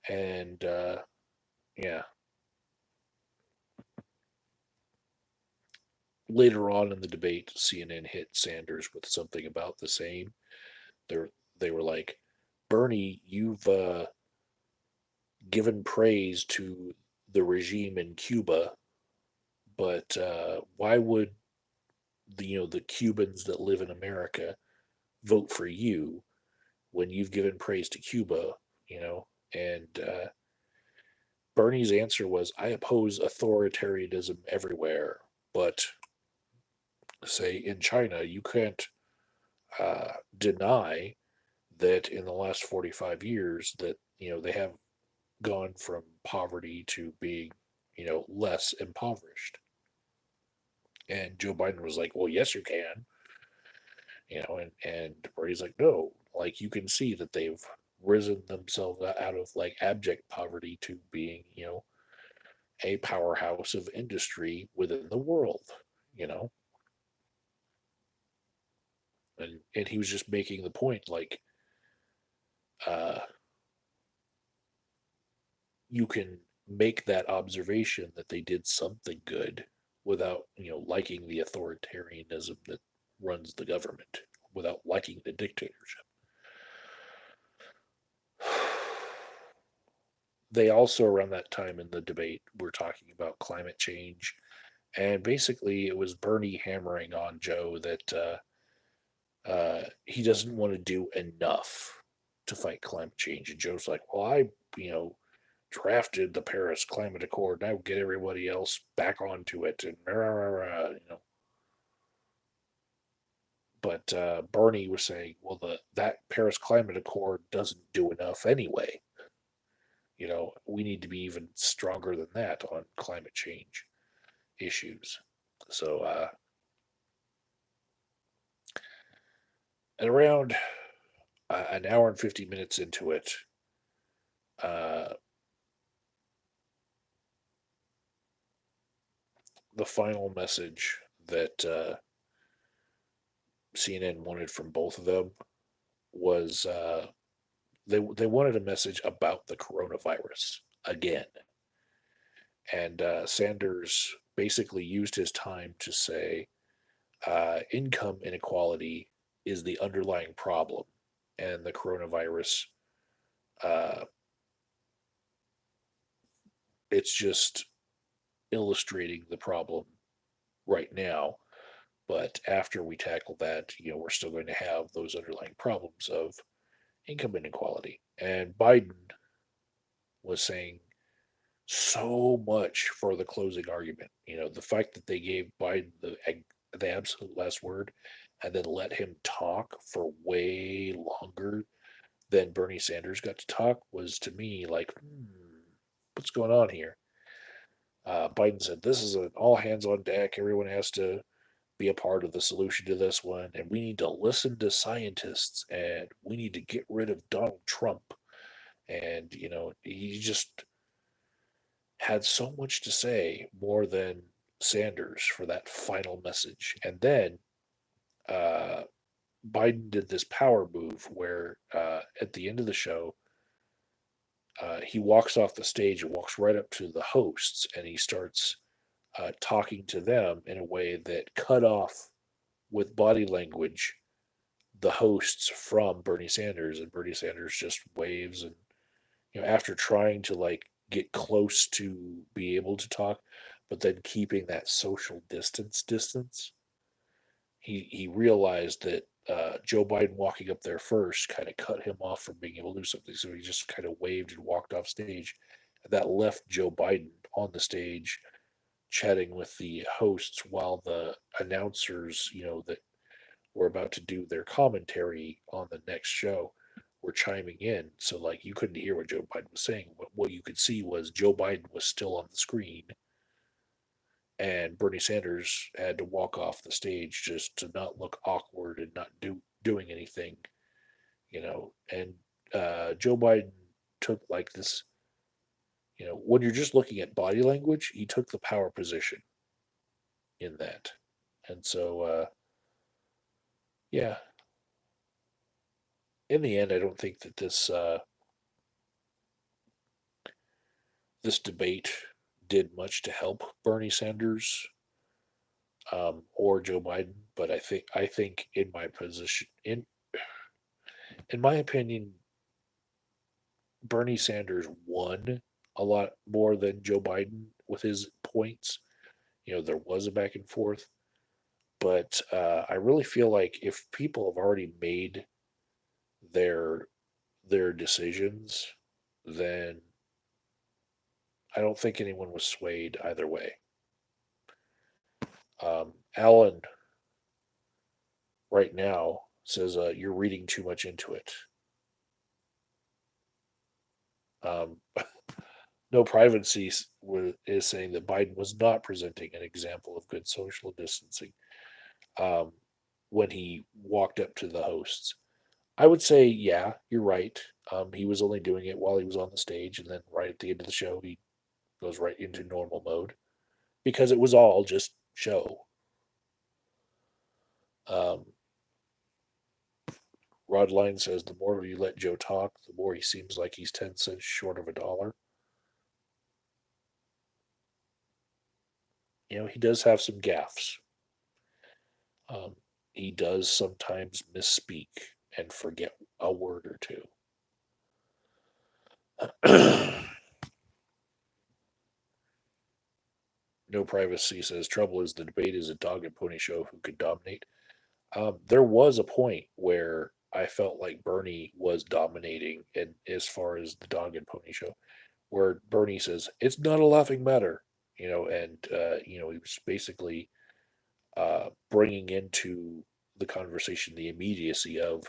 And yeah, later on in the debate, CNN hit Sanders with something about the same. They they were like, "Bernie, you've given praise to the regime in Cuba, but why would the Cubans that live in America vote for you when you've given praise to Cuba?" You know, and Bernie's answer was, "I oppose authoritarianism everywhere, but say in China, you can't deny that in the last 45 years that they have gone from poverty to being less impoverished." And Joe Biden was like, "Well, yes, you can," and Bernie's like, "No, like you can see that they've risen themselves out of like abject poverty to being, a powerhouse of industry within the world, you know." And he was just making the point like, uh, you can make that observation that they did something good without, liking the authoritarianism that runs the government, without liking the dictatorship. They also, around that time in the debate, were talking about climate change. And basically, it was Bernie hammering on Joe that he doesn't want to do enough to fight climate change. And Joe's like, well, you know, drafted the Paris Climate Accord, and I will get everybody else back onto it, and rah, rah, rah, you know. But Bernie was saying, well, that Paris Climate Accord doesn't do enough anyway. You know, we need to be even stronger than that on climate change issues. So, at around an hour and 50 minutes into it, uh, the final message that CNN wanted from both of them was they wanted a message about the coronavirus again, and Sanders basically used his time to say income inequality is the underlying problem, and the coronavirus uh, it's just illustrating the problem right now. But after we tackle that, you know, we're still going to have those underlying problems of income inequality. And Biden was saying so much for the closing argument. You know, the fact that they gave Biden the absolute last word and then let him talk for way longer than Bernie Sanders got to talk was to me like, what's going on here? Biden said, this is an all hands on deck. Everyone has to be a part of the solution to this one. And we need to listen to scientists and we need to get rid of Donald Trump. And, you know, he just had so much to say, more than Sanders, for that final message. And then uh, Biden did this power move where at the end of the show, he walks off the stage and walks right up to the hosts and he starts talking to them in a way that cut off with body language the hosts from Bernie Sanders, and Bernie Sanders just waves, and you know, after trying to like get close to be able to talk, but then keeping that social distance, he realized that Joe Biden walking up there first kind of cut him off from being able to do something, so he just kind of waved and walked off stage, and that left Joe Biden on the stage chatting with the hosts while the announcers, you know, that were about to do their commentary on the next show were chiming in. So like you couldn't hear what Joe Biden was saying. What you could see was Joe Biden was still on the screen and Bernie Sanders had to walk off the stage just to not look awkward and not doing anything, you know. And Joe Biden took like this, you know, when you're just looking at body language, he took the power position in that. And so yeah, in the end I don't think that this debate did much to help Bernie Sanders or Joe Biden, but I think in my position, in my opinion, Bernie Sanders won a lot more than Joe Biden with his points. You know, there was a back and forth, but I really feel like if people have already made their their decisions, then I don't think anyone was swayed either way. Alan right now says you're reading too much into it. Um, no privacy is saying that Biden was not presenting an example of good social distancing um, when he walked up to the hosts. I would say, yeah, you're right. He was only doing it while he was on the stage, and then right at the end of the show, he goes right into normal mode because it was all just show. Um, Rodline says the more you let Joe talk, the more he seems like he's 10 cents short of a dollar. You know, he does have some gaffes. Um, he does sometimes misspeak and forget a word or two. No privacy says trouble is the debate is a dog and pony show who could dominate. There was a point where I felt like Bernie was dominating, and as far as the dog and pony show, where Bernie says it's not a laughing matter, and he was basically bringing into the conversation the immediacy of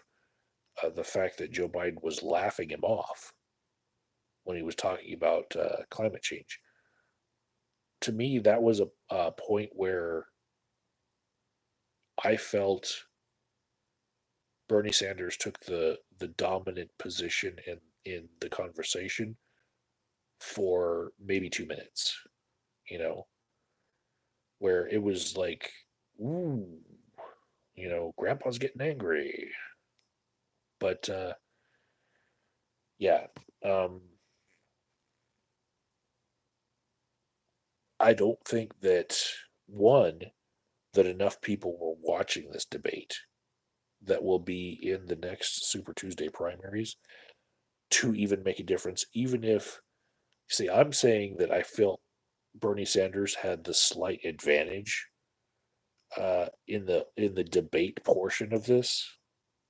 the fact that Joe Biden was laughing him off when he was talking about climate change. To me, that was a point where I felt Bernie Sanders took the dominant position in the conversation for maybe 2 minutes, you know, where it was like, ooh, Grandpa's getting angry. But yeah, um, I don't think that one that enough people were watching this debate that will be in the next Super Tuesday primaries to even make a difference. Even if, see, I'm saying that I feel Bernie Sanders had the slight advantage in the debate portion of this,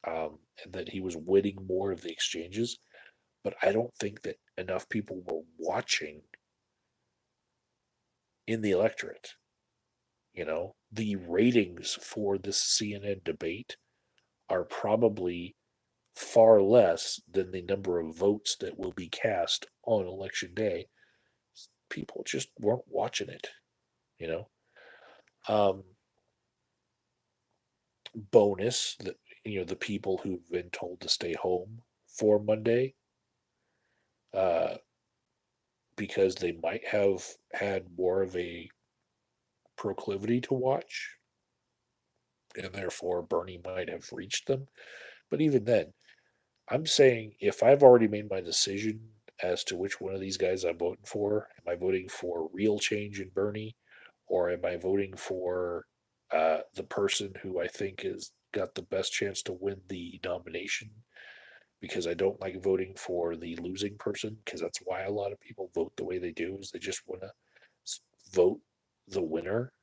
and that he was winning more of the exchanges. But I don't think that enough people were watching in the electorate. The ratings for this CNN debate are probably far less than the number of votes that will be cast on election day. People just weren't watching it, you know. Um, Bonus that the people who've been told to stay home for Monday, uh, because they might have had more of a proclivity to watch, and therefore Bernie might have reached them. But even then, I'm saying if I've already made my decision as to which one of these guys I'm voting for, am I voting for real change in Bernie, or am I voting for the person who I think has got the best chance to win the nomination? Because I don't like voting for the losing person, because that's why a lot of people vote the way they do, is they just want to vote the winner.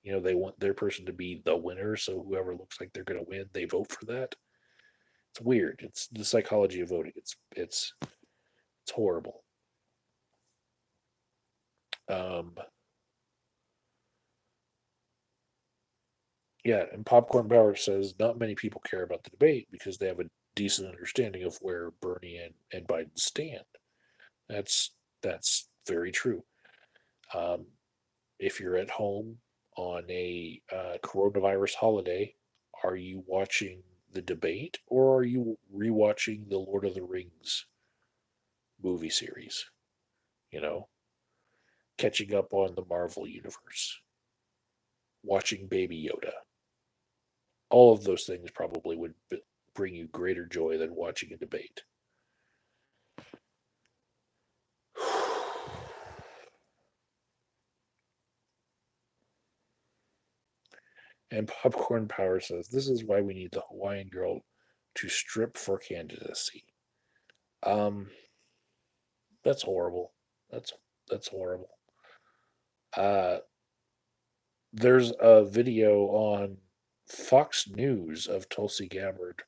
They want their person to be the winner, so whoever looks like they're going to win, they vote for that. It's weird. It's the psychology of voting. It's horrible. Um, yeah, and Popcorn Power says not many people care about the debate because they have a decent understanding of where Bernie and Biden stand. That's that's very true. Um, if you're at home on a coronavirus holiday, are you watching the debate or are you rewatching the Lord of the Rings movie series? You know, catching up on the Marvel universe, watching Baby Yoda. All of those things probably would bring you greater joy than watching a debate. And Popcorn Power says this is why we need the Hawaiian girl to strip for candidacy. Um, that's horrible. That's that's horrible. Uh, there's a video on Fox News of Tulsi Gabbard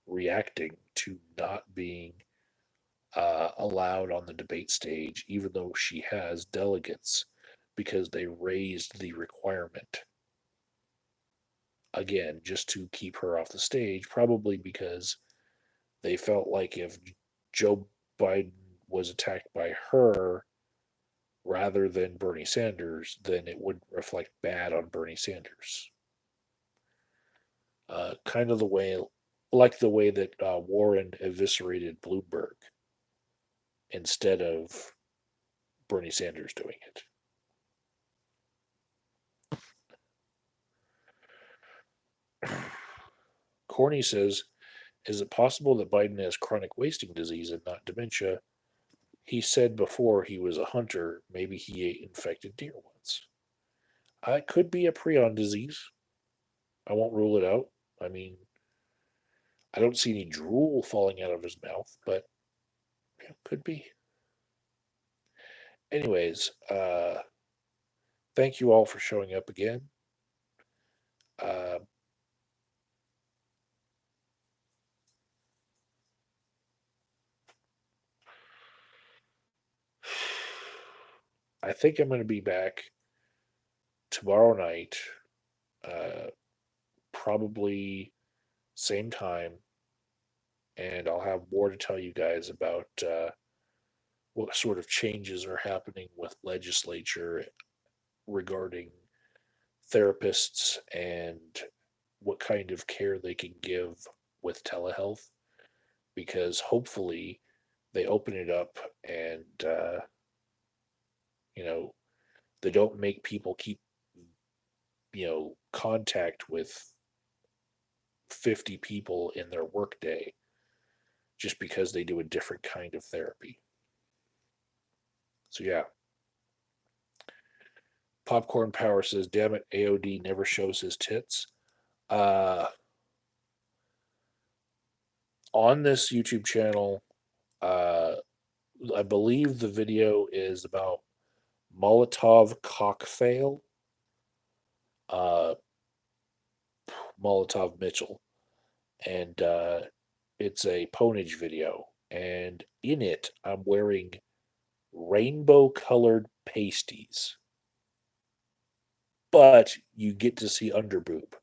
reacting to not being allowed on the debate stage, even though she has delegates, because they raised the requirement again just to keep her off the stage, probably because they felt like if Joe Biden was attacked by her rather than Bernie Sanders, then it would reflect bad on Bernie Sanders. Kind of like the way that Warren eviscerated Bloomberg instead of Bernie Sanders doing it. Corny says, is it possible that Biden has chronic wasting disease and not dementia? He said before he was a hunter, maybe he ate infected deer once. It could be a prion disease. I won't rule it out. I mean, I don't see any drool falling out of his mouth, but yeah, could be. Anyways, thank you all for showing up again. Uh, think I'm going to be back tomorrow night, uh, probably same time, and I'll have more to tell you guys about what sort of changes are happening with legislature regarding therapists and what kind of care they can give with telehealth, because hopefully they open it up and you know they don't make people keep contact with 50 people in their workday just because they do a different kind of therapy. So yeah, Popcorn Power says, "Damn it, AOD never shows his tits." Uh, on this YouTube channel, uh, I believe the video is about Molotov cockfail, uh, Molotov Mitchell, and it's a ponage video. And in it, I'm wearing rainbow colored pasties, but you get to see underboob.